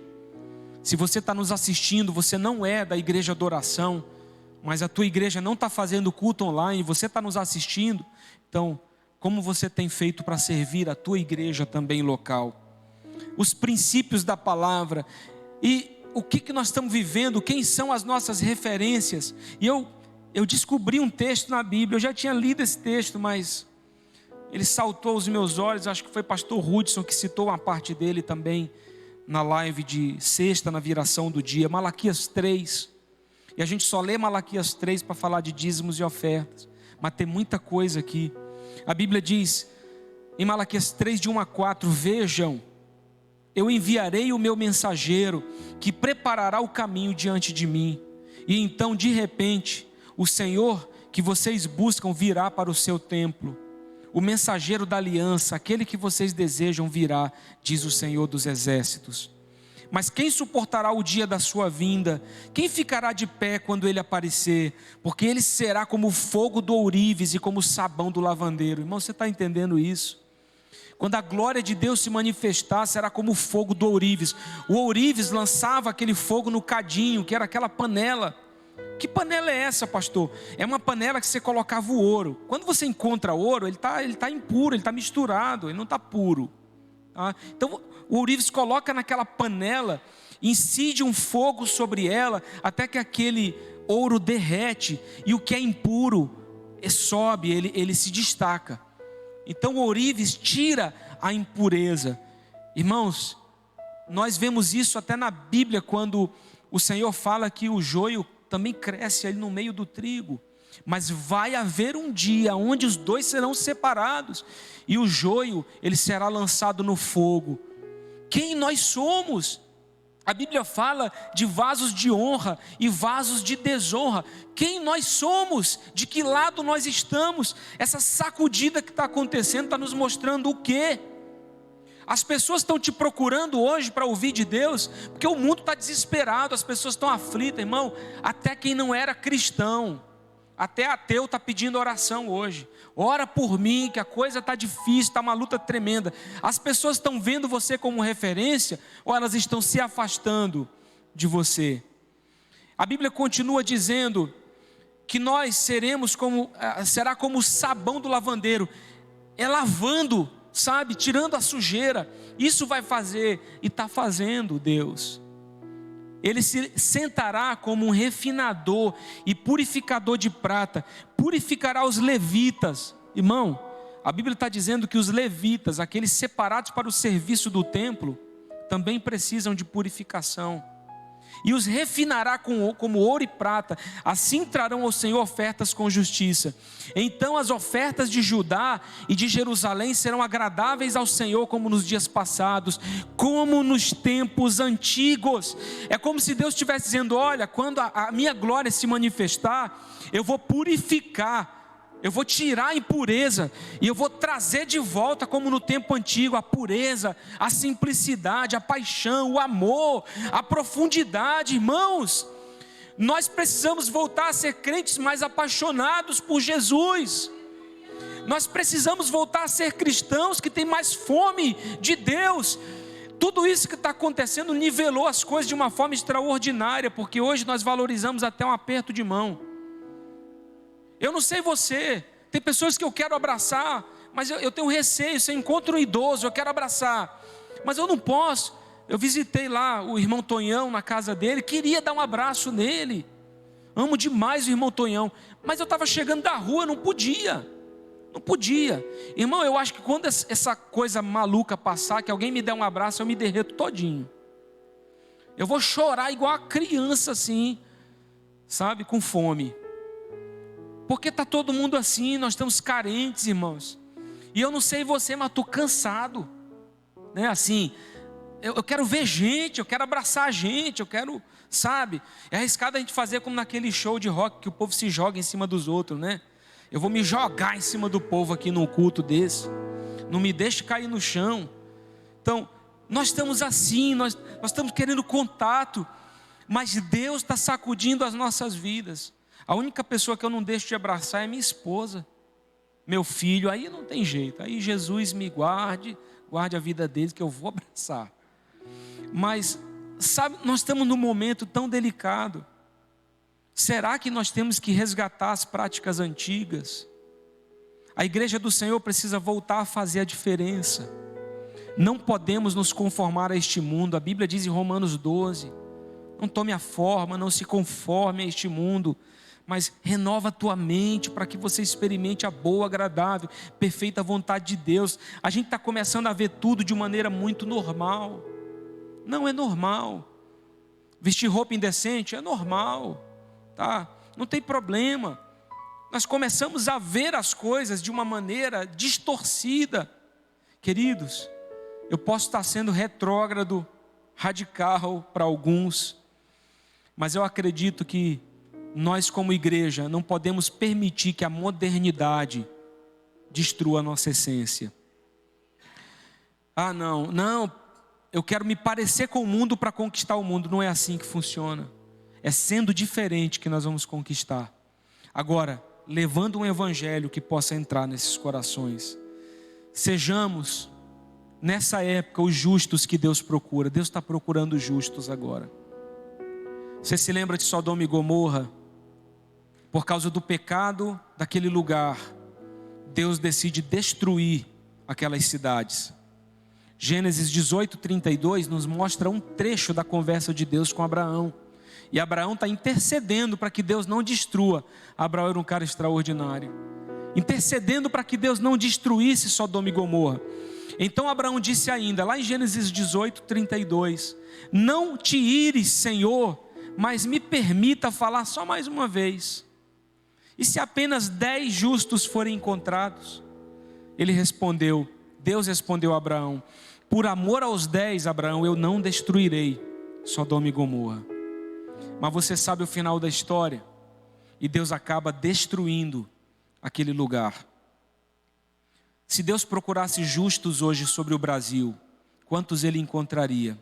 Se você está nos assistindo, você não é da igreja adoração, mas a tua igreja não está fazendo culto online, você está nos assistindo, então, como você tem feito para servir a tua igreja também local? Os princípios da palavra. E o que nós estamos vivendo, quem são as nossas referências. E eu descobri um texto na Bíblia, eu já tinha lido esse texto, mas ele saltou aos meus olhos. Acho que foi pastor Hudson que citou uma parte dele também, na live de sexta, na viração do dia, Malaquias 3, e a gente só lê Malaquias 3 para falar de dízimos e ofertas, mas tem muita coisa aqui. A Bíblia diz, em Malaquias 3, de 1 a 4, vejam, eu enviarei o meu mensageiro, que preparará o caminho diante de mim, e então de repente, o Senhor que vocês buscam virá para o seu templo, o mensageiro da aliança, aquele que vocês desejam virá, diz o Senhor dos exércitos. Mas quem suportará o dia da sua vinda? Quem ficará de pé quando ele aparecer? Porque ele será como o fogo do ourives e como o sabão do lavandeiro. Irmão, você está entendendo isso? Quando a glória de Deus se manifestar, será como o fogo do ourives. O ourives lançava aquele fogo no cadinho, que era aquela panela. Que panela é essa, pastor? É uma panela que você colocava o ouro. Quando você encontra ouro, ele tá impuro, ele está misturado, ele não está puro. Tá? Então o ourives coloca naquela panela, incide um fogo sobre ela, até que aquele ouro derrete, e o que é impuro sobe, ele se destaca. Então o ourives tira a impureza. Irmãos, nós vemos isso até na Bíblia, quando o Senhor fala que o joio também cresce ali no meio do trigo. Mas vai haver um dia onde os dois serão separados, e o joio, ele será lançado no fogo. Quem nós somos? A Bíblia fala de vasos de honra e vasos de desonra. Quem nós somos? De que lado nós estamos? Essa sacudida que está acontecendo está nos mostrando o quê? As pessoas estão te procurando hoje para ouvir de Deus, porque o mundo está desesperado, as pessoas estão aflitas, irmão. Até quem não era cristão, até ateu está pedindo oração hoje. Ora por mim, que a coisa está difícil, está uma luta tremenda. As pessoas estão vendo você como referência, ou elas estão se afastando de você? A Bíblia continua dizendo que nós será como o sabão do lavandeiro, lavando, sabe, tirando a sujeira. Isso vai fazer, e está fazendo Deus. Ele se sentará como um refinador e purificador de prata, purificará os levitas. Irmão, a Bíblia está dizendo que os levitas, aqueles separados para o serviço do templo, também precisam de purificação. E os refinará como ouro e prata, assim trarão ao Senhor ofertas com justiça. Então as ofertas de Judá e de Jerusalém serão agradáveis ao Senhor, como nos dias passados, como nos tempos antigos. É como se Deus estivesse dizendo, olha, quando a minha glória se manifestar, eu vou purificar, eu vou tirar a impureza, e eu vou trazer de volta, como no tempo antigo, a pureza, a simplicidade, a paixão, o amor, a profundidade. Irmãos, nós precisamos voltar a ser crentes mais apaixonados por Jesus. Nós precisamos voltar a ser cristãos que têm mais fome de Deus. Tudo isso que está acontecendo nivelou as coisas de uma forma extraordinária, porque hoje nós valorizamos até um aperto de mão. Eu não sei você, tem pessoas que eu quero abraçar, mas eu tenho receio. Se eu encontro um idoso, eu quero abraçar, mas eu não posso. Eu visitei lá o irmão Tonhão na casa dele, queria dar um abraço nele, amo demais o irmão Tonhão, mas eu estava chegando da rua, não podia. Irmão, eu acho que quando essa coisa maluca passar, que alguém me der um abraço, eu me derreto todinho. Eu vou chorar igual a criança assim, sabe, com fome. Porque está todo mundo assim, nós estamos carentes, irmãos. E eu não sei você, mas estou cansado, né? Assim, eu quero ver gente, eu quero abraçar gente, eu quero, sabe? É arriscado a gente fazer como naquele show de rock que o povo se joga em cima dos outros, né? Eu vou me jogar em cima do povo aqui num culto desse. Não me deixe cair no chão. Então, nós estamos assim, nós estamos querendo contato, mas Deus está sacudindo as nossas vidas. A única pessoa que eu não deixo de abraçar é minha esposa, meu filho. Aí não tem jeito, aí Jesus me guarde a vida deles, que eu vou abraçar. Mas, sabe, nós estamos num momento tão delicado. Será que nós temos que resgatar as práticas antigas? A igreja do Senhor precisa voltar a fazer a diferença. Não podemos nos conformar a este mundo. A Bíblia diz em Romanos 12, Não tome a forma, não se conforme a este mundo, mas renova a tua mente para que você experimente a boa, agradável, perfeita vontade de Deus. A gente está começando a ver tudo de maneira muito normal. Não é normal. Vestir roupa indecente é normal, tá? Não tem problema. Nós começamos a ver as coisas de uma maneira distorcida. Queridos, eu posso estar sendo retrógrado, radical para alguns, mas eu acredito que nós como igreja não podemos permitir que a modernidade destrua a nossa essência. Não, eu quero me parecer com o mundo para conquistar o mundo. Não é assim que funciona. É sendo diferente que nós vamos conquistar. Agora, levando um evangelho que possa entrar nesses corações. Sejamos, nessa época, os justos que Deus procura. Deus está procurando os justos agora. Você se lembra de Sodoma e Gomorra? Por causa do pecado daquele lugar, Deus decide destruir aquelas cidades. Gênesis 18:32 nos mostra um trecho da conversa de Deus com Abraão. E Abraão está intercedendo para que Deus não destrua. Abraão era um cara extraordinário. Intercedendo para que Deus não destruísse Sodoma e Gomorra. Então Abraão disse ainda, lá em Gênesis 18:32, não te ires, Senhor, mas me permita falar só mais uma vez. E se apenas 10 justos forem encontrados? Deus respondeu a Abraão, por amor aos 10, Abraão, eu não destruirei Sodoma e Gomorra. Mas você sabe o final da história? E Deus acaba destruindo aquele lugar. Se Deus procurasse justos hoje sobre o Brasil, quantos Ele encontraria?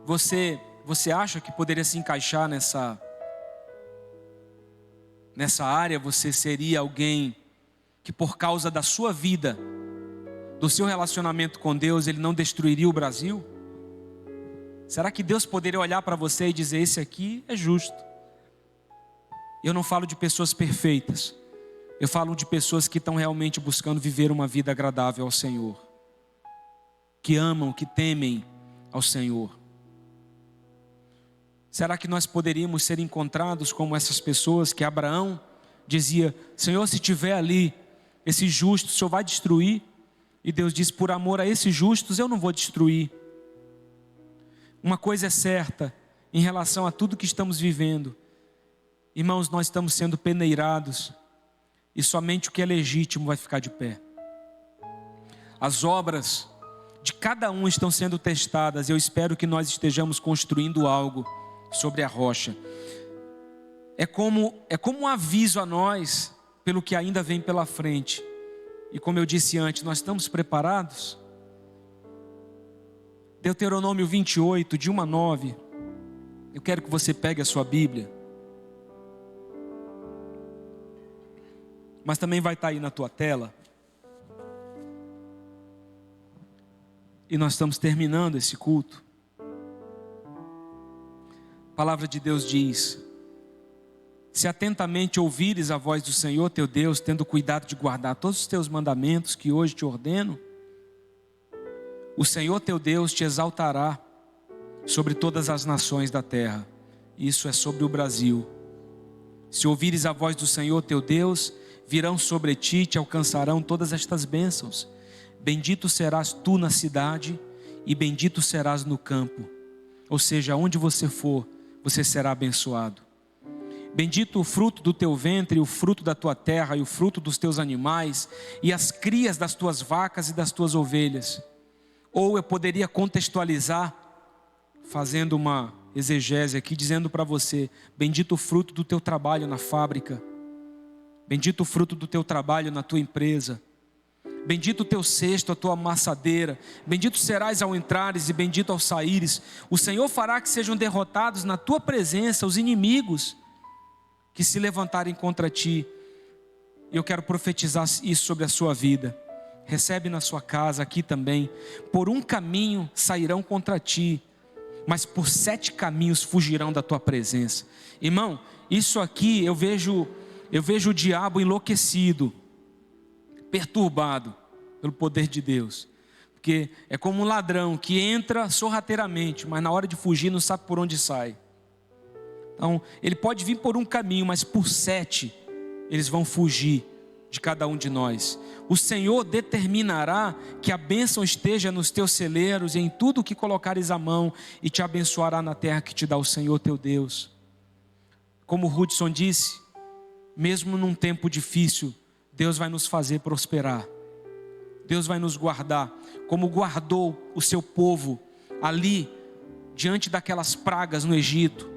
Você acha que poderia se encaixar nessa área? Você seria alguém que por causa da sua vida, do seu relacionamento com Deus, Ele não destruiria o Brasil? Será que Deus poderia olhar para você e dizer, esse aqui é justo? Eu não falo de pessoas perfeitas. Eu falo de pessoas que estão realmente buscando viver uma vida agradável ao Senhor. Que amam, que temem ao Senhor. Será que nós poderíamos ser encontrados como essas pessoas que Abraão dizia, Senhor, se tiver ali esse justo, o Senhor vai destruir? E Deus diz, por amor a esses justos eu não vou destruir. Uma coisa é certa em relação a tudo que estamos vivendo. Irmãos, nós estamos sendo peneirados e somente o que é legítimo vai ficar de pé. As obras de cada um estão sendo testadas. Eu espero que nós estejamos construindo algo sobre a rocha. É como um aviso a nós pelo que ainda vem pela frente. E como eu disse antes, nós estamos preparados? Deuteronômio 28, de 1 a 9. Eu quero que você pegue a sua Bíblia. Mas também vai estar aí na tua tela. E nós estamos terminando esse culto. A palavra de Deus diz, se atentamente ouvires a voz do Senhor teu Deus, tendo cuidado de guardar todos os teus mandamentos que hoje te ordeno, o Senhor teu Deus te exaltará sobre todas as nações da terra. Isso é sobre o Brasil. Se ouvires a voz do Senhor teu Deus, virão sobre ti e te alcançarão todas estas bênçãos. Bendito serás tu na cidade e bendito serás no campo. Ou seja, onde você for, você será abençoado. Bendito o fruto do teu ventre, o fruto da tua terra e o fruto dos teus animais e as crias das tuas vacas e das tuas ovelhas. Ou eu poderia contextualizar, fazendo uma exegese aqui, dizendo para você, bendito o fruto do teu trabalho na fábrica. Bendito o fruto do teu trabalho na tua empresa. Bendito o teu cesto, a tua amassadeira. Bendito serás ao entrares e bendito ao saíres. O Senhor fará que sejam derrotados na tua presença os inimigos que se levantarem contra ti. Eu quero profetizar isso sobre a sua vida. Recebe na sua casa, aqui também. Por um caminho sairão contra ti, mas por 7 caminhos fugirão da tua presença. Irmão, isso aqui eu vejo o diabo enlouquecido, perturbado pelo poder de Deus. Porque é como um ladrão que entra sorrateiramente, mas na hora de fugir não sabe por onde sai. Então, ele pode vir por um caminho, mas por 7 eles vão fugir de cada um de nós. O Senhor determinará que a bênção esteja nos teus celeiros e em tudo que colocares a mão, e te abençoará na terra que te dá o Senhor teu Deus. Como o Hudson disse, mesmo num tempo difícil, Deus vai nos fazer prosperar. Deus vai nos guardar, como guardou o seu povo ali, diante daquelas pragas no Egito.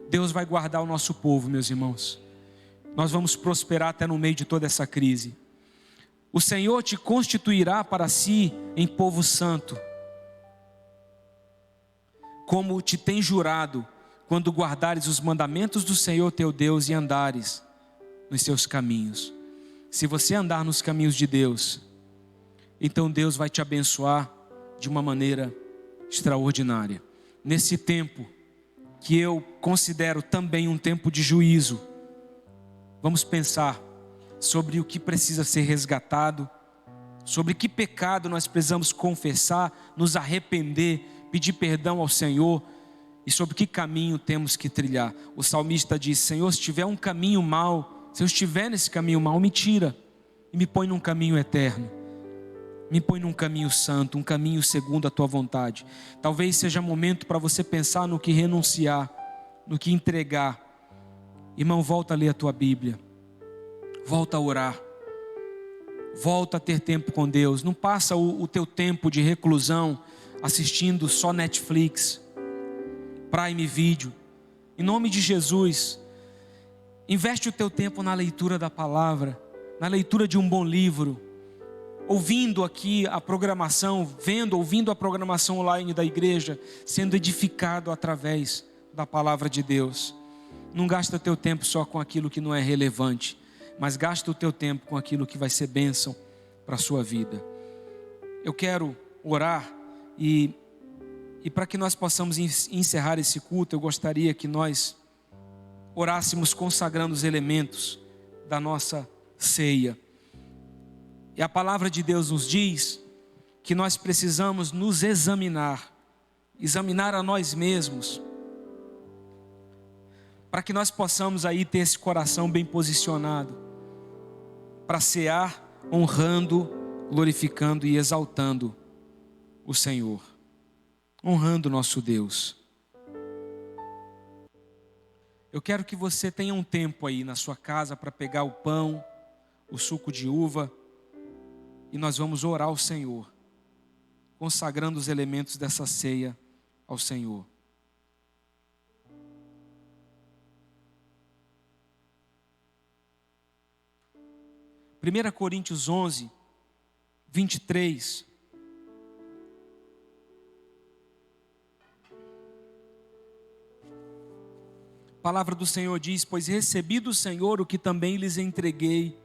Deus vai guardar o nosso povo, meus irmãos. Nós vamos prosperar até no meio de toda essa crise. O Senhor te constituirá para si em povo santo, como te tem jurado, quando guardares os mandamentos do Senhor teu Deus e andares nos seus caminhos. Se você andar nos caminhos de Deus, então Deus vai te abençoar de uma maneira extraordinária. Nesse tempo, que eu considero também um tempo de juízo, vamos pensar sobre o que precisa ser resgatado, sobre que pecado nós precisamos confessar, nos arrepender, pedir perdão ao Senhor, e sobre que caminho temos que trilhar. O salmista diz: Senhor, se tiver um caminho mau, se eu estiver nesse caminho mau, me tira e me põe num caminho eterno, me põe num caminho santo, um caminho segundo a tua vontade. Talvez seja momento para você pensar no que renunciar, no que entregar. Irmão, volta a ler a tua Bíblia, volta a orar, volta a ter tempo com Deus. Não passa o teu tempo de reclusão assistindo só Netflix, Prime Video. Em nome de Jesus, investe o teu tempo na leitura da palavra, na leitura de um bom livro, ouvindo aqui a programação, ouvindo a programação online da igreja, sendo edificado através da palavra de Deus. Não gasta o teu tempo só com aquilo que não é relevante, mas gasta o teu tempo com aquilo que vai ser bênção para a sua vida. Eu quero orar e para que nós possamos encerrar esse culto, eu gostaria que nós orássemos consagrando os elementos da nossa ceia. E a palavra de Deus nos diz que nós precisamos nos examinar a nós mesmos, para que nós possamos aí ter esse coração bem posicionado, para cear honrando, glorificando e exaltando o Senhor, honrando o nosso Deus. Eu quero que você tenha um tempo aí na sua casa para pegar o pão, o suco de uva, e nós vamos orar ao Senhor, consagrando os elementos dessa ceia ao Senhor. Primeira Coríntios 11, 23. A palavra do Senhor diz: pois recebi do Senhor o que também lhes entreguei,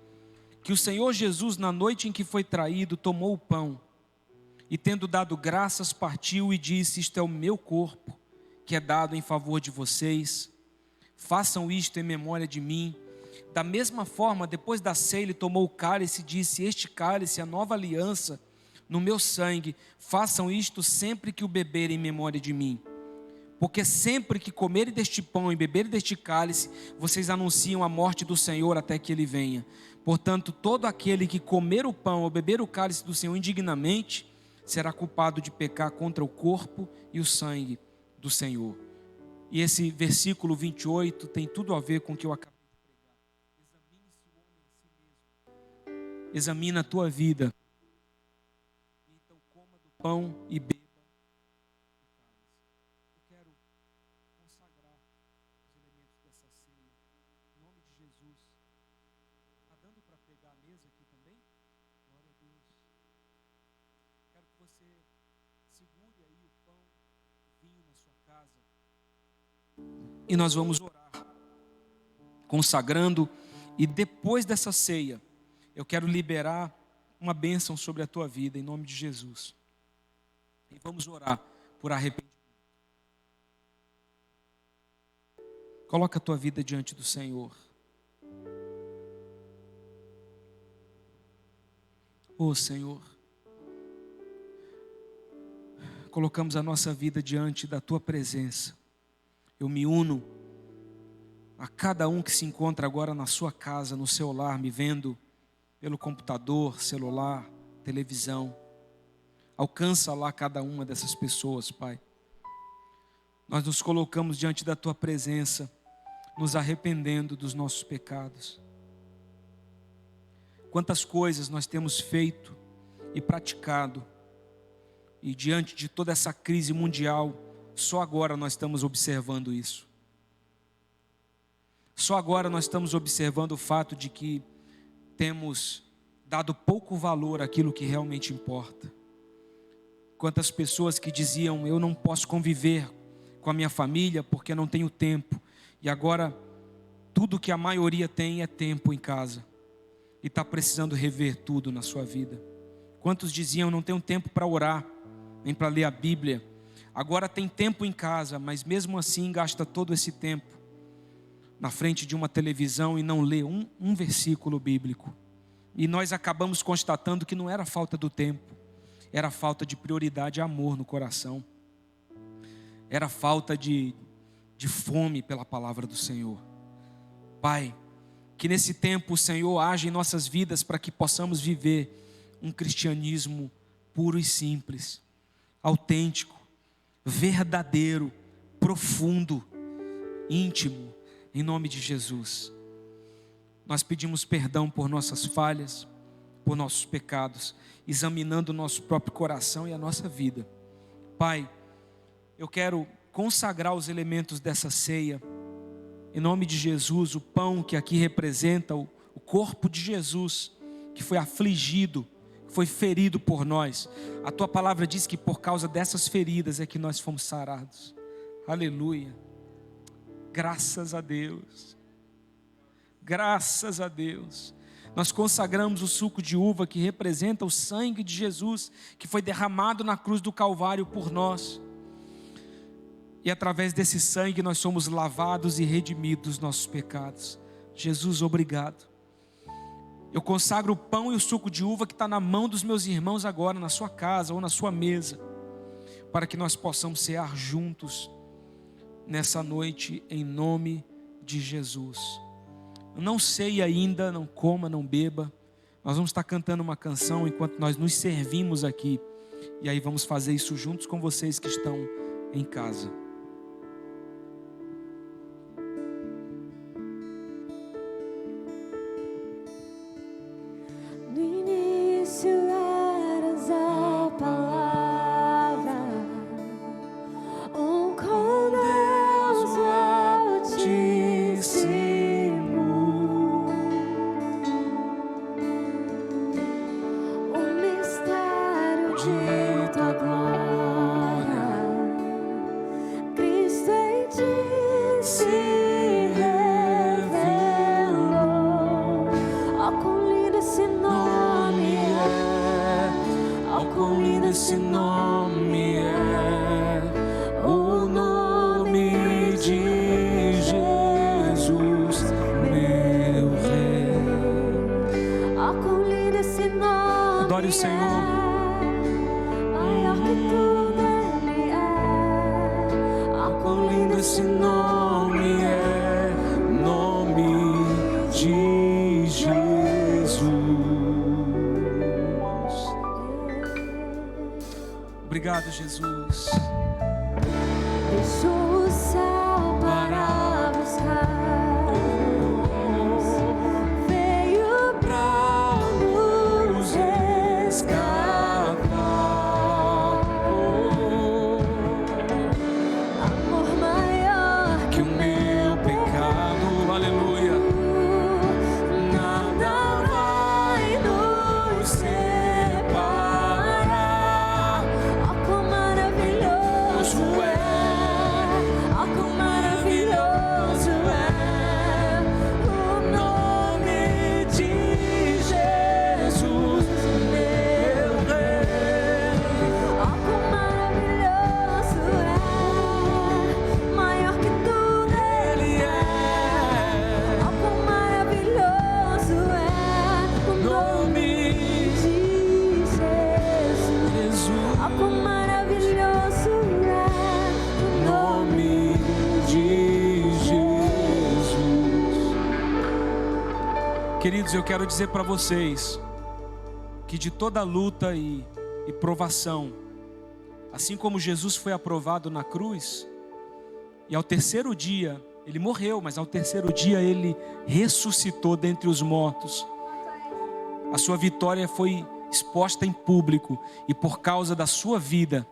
que o Senhor Jesus, na noite em que foi traído, tomou o pão, e tendo dado graças, partiu e disse: isto é o meu corpo, que é dado em favor de vocês. Façam isto em memória de mim. Da mesma forma, depois da ceia, ele tomou o cálice e disse: este cálice é a nova aliança no meu sangue. Façam isto sempre que o beberem em memória de mim. Porque sempre que comerem deste pão e beberem deste cálice, vocês anunciam a morte do Senhor até que ele venha. Portanto, todo aquele que comer o pão ou beber o cálice do Senhor indignamente, será culpado de pecar contra o corpo e o sangue do Senhor. E esse versículo 28 tem tudo a ver com o que eu acabei de pregar. Examine-se o homem a si mesmo. Examina a tua vida. Então coma do pão e beba. E nós vamos orar, consagrando, e depois dessa ceia, eu quero liberar uma bênção sobre a tua vida, em nome de Jesus. E vamos orar por arrependimento. Coloca a tua vida diante do Senhor. Oh Senhor, colocamos a nossa vida diante da Tua presença. Eu me uno a cada um que se encontra agora na sua casa, no seu lar, me vendo pelo computador, celular, televisão. Alcança lá cada uma dessas pessoas, Pai. Nós nos colocamos diante da Tua presença, nos arrependendo dos nossos pecados. Quantas coisas nós temos feito e praticado, e diante de toda essa crise mundial, só agora nós estamos observando isso. Só agora nós estamos observando o fato de que temos dado pouco valor àquilo que realmente importa. Quantas pessoas que diziam, eu não posso conviver com a minha família porque não tenho tempo. E agora, tudo que a maioria tem é tempo em casa. E está precisando rever tudo na sua vida. Quantos diziam, não tenho tempo para orar, nem para ler a Bíblia. Agora tem tempo em casa, mas mesmo assim gasta todo esse tempo na frente de uma televisão e não lê um versículo bíblico. E nós acabamos constatando que não era falta do tempo, era falta de prioridade e amor no coração. Era falta de fome pela palavra do Senhor. Pai, que nesse tempo o Senhor age em nossas vidas para que possamos viver um cristianismo puro e simples, autêntico, verdadeiro, profundo, íntimo, em nome de Jesus. Nós pedimos perdão por nossas falhas, por nossos pecados, examinando o nosso próprio coração e a nossa vida. Pai, eu quero consagrar os elementos dessa ceia, em nome de Jesus, o pão que aqui representa o corpo de Jesus, que foi afligido, foi ferido por nós. A Tua palavra diz que por causa dessas feridas é que nós fomos sarados. Aleluia. Graças a Deus. Graças a Deus. Nós consagramos o suco de uva que representa o sangue de Jesus, que foi derramado na cruz do Calvário por nós. E através desse sangue nós somos lavados e redimidos dos nossos pecados. Jesus, obrigado. Eu consagro o pão e o suco de uva que está na mão dos meus irmãos agora, na sua casa ou na sua mesa, para que nós possamos cear juntos nessa noite, em nome de Jesus. Não sei ainda, não coma, não beba. Nós vamos estar cantando uma canção enquanto nós nos servimos aqui. E aí vamos fazer isso juntos com vocês que estão em casa. Esse nome é o nome de Jesus, meu Rei. Oh, quão lindo esse nome. Adore o Senhor. Maior que tudo Ele é. Oh, quão lindo esse nome é, nome de Jesus. Obrigado, Jesus. Deixou o céu para buscar, veio pra nos resgatar. Amor maior Que o meu pecado, aleluia, nada vai nos separar. Oh, quão maravilhoso Queridos, eu quero dizer para vocês que de toda luta e provação, assim como Jesus foi aprovado na cruz, e ao terceiro dia, ele morreu, mas ao terceiro dia ele ressuscitou dentre os mortos. A sua vitória foi exposta em público, e por causa da sua vida,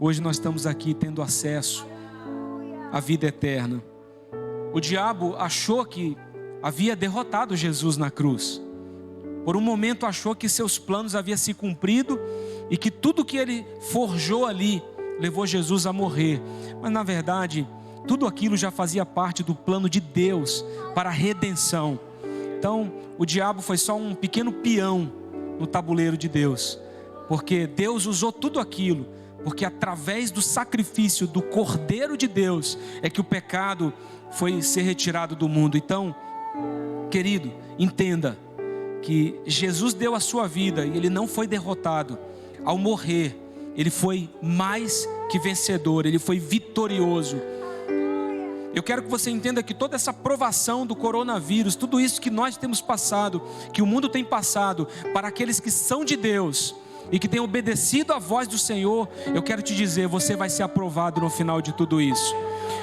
hoje nós estamos aqui tendo acesso à vida eterna. O diabo achou que havia derrotado Jesus na cruz. Por um momento achou que seus planos haviam se cumprido e que tudo que ele forjou ali levou Jesus a morrer. Mas na verdade, tudo aquilo já fazia parte do plano de Deus para a redenção. Então, o diabo foi só um pequeno peão no tabuleiro de Deus, porque Deus usou tudo aquilo, porque através do sacrifício do Cordeiro de Deus é que o pecado foi ser retirado do mundo. Então, querido, entenda que Jesus deu a sua vida e ele não foi derrotado. Ao morrer, ele foi mais que vencedor, ele foi vitorioso. Eu quero que você entenda que toda essa provação do coronavírus, tudo isso que nós temos passado, que o mundo tem passado, para aqueles que são de Deus e que têm obedecido à voz do Senhor, eu quero te dizer, você vai ser aprovado no final de tudo isso.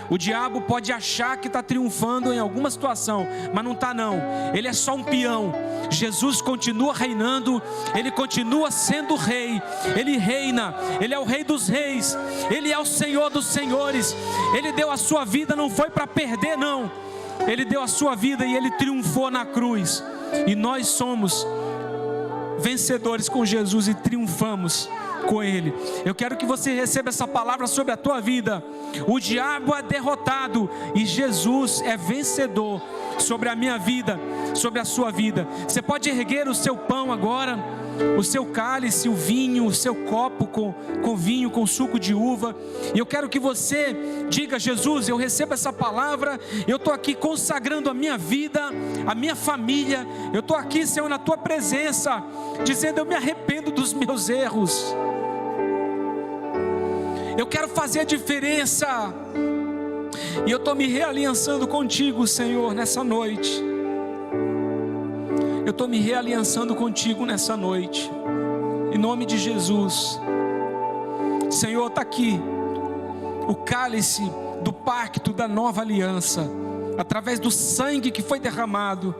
O diabo pode achar que está triunfando em alguma situação, mas não está não. Ele é só um peão. Jesus continua reinando, ele continua sendo rei. Ele reina, ele é o rei dos reis, ele é o Senhor dos senhores. Ele deu a sua vida, não foi para perder não. Ele deu a sua vida e ele triunfou na cruz. E nós somos vencedores com Jesus e triunfamos com Ele. Eu quero que você receba essa palavra sobre a tua vida. O diabo é derrotado e Jesus é vencedor sobre a minha vida, sobre a sua vida. Você pode erguer o seu pão agora, o seu cálice, o vinho, o seu copo com vinho, com suco de uva. E eu quero que você diga: Jesus, eu recebo essa palavra, eu estou aqui consagrando a minha vida, a minha família. Eu estou aqui, Senhor, na tua presença, dizendo: eu me arrependo dos meus erros. Eu quero fazer a diferença. E eu estou me realiançando contigo, Senhor, nessa noite. Eu estou me realiançando contigo nessa noite, em nome de Jesus. Senhor, está aqui o cálice do pacto da nova aliança, através do sangue que foi derramado,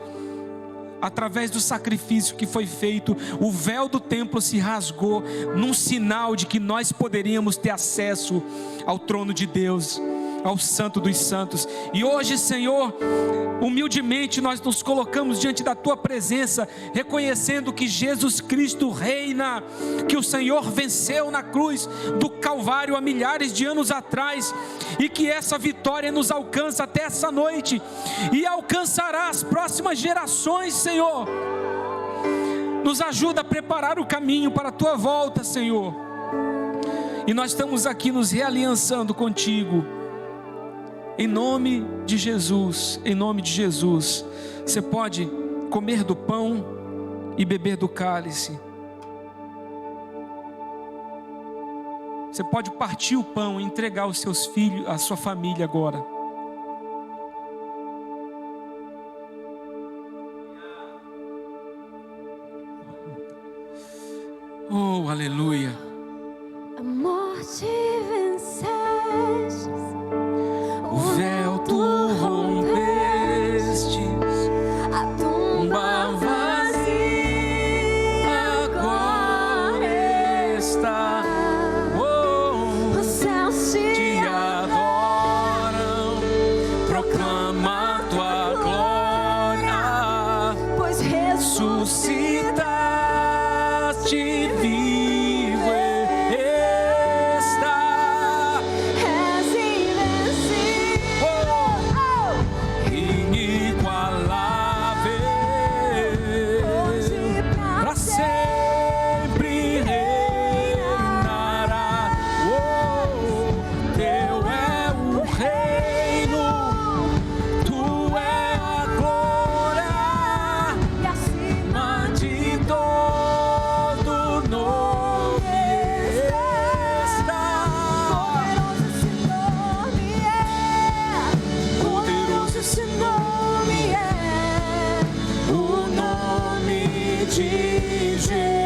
através do sacrifício que foi feito, o véu do templo se rasgou, num sinal de que nós poderíamos ter acesso ao trono de Deus, ao Santo dos Santos. E hoje, Senhor, humildemente nós nos colocamos diante da tua presença, reconhecendo que Jesus Cristo reina, que o Senhor venceu na cruz do Calvário há milhares de anos atrás, e que essa vitória nos alcança até essa noite e alcançará as próximas gerações. Senhor, nos ajuda a preparar o caminho para a tua volta, Senhor. E nós estamos aqui nos realiançando contigo, em nome de Jesus, em nome de Jesus. Você pode comer do pão e beber do cálice. Você pode partir o pão e entregar os seus filhos, a sua família agora. Oh, aleluia. A morte vencestes, O véu tu rompestes, a tumba vazia agora está. Oh, os céus te adoram, proclama tua glória, pois ressuscitaste, vivo estás. de Jesus.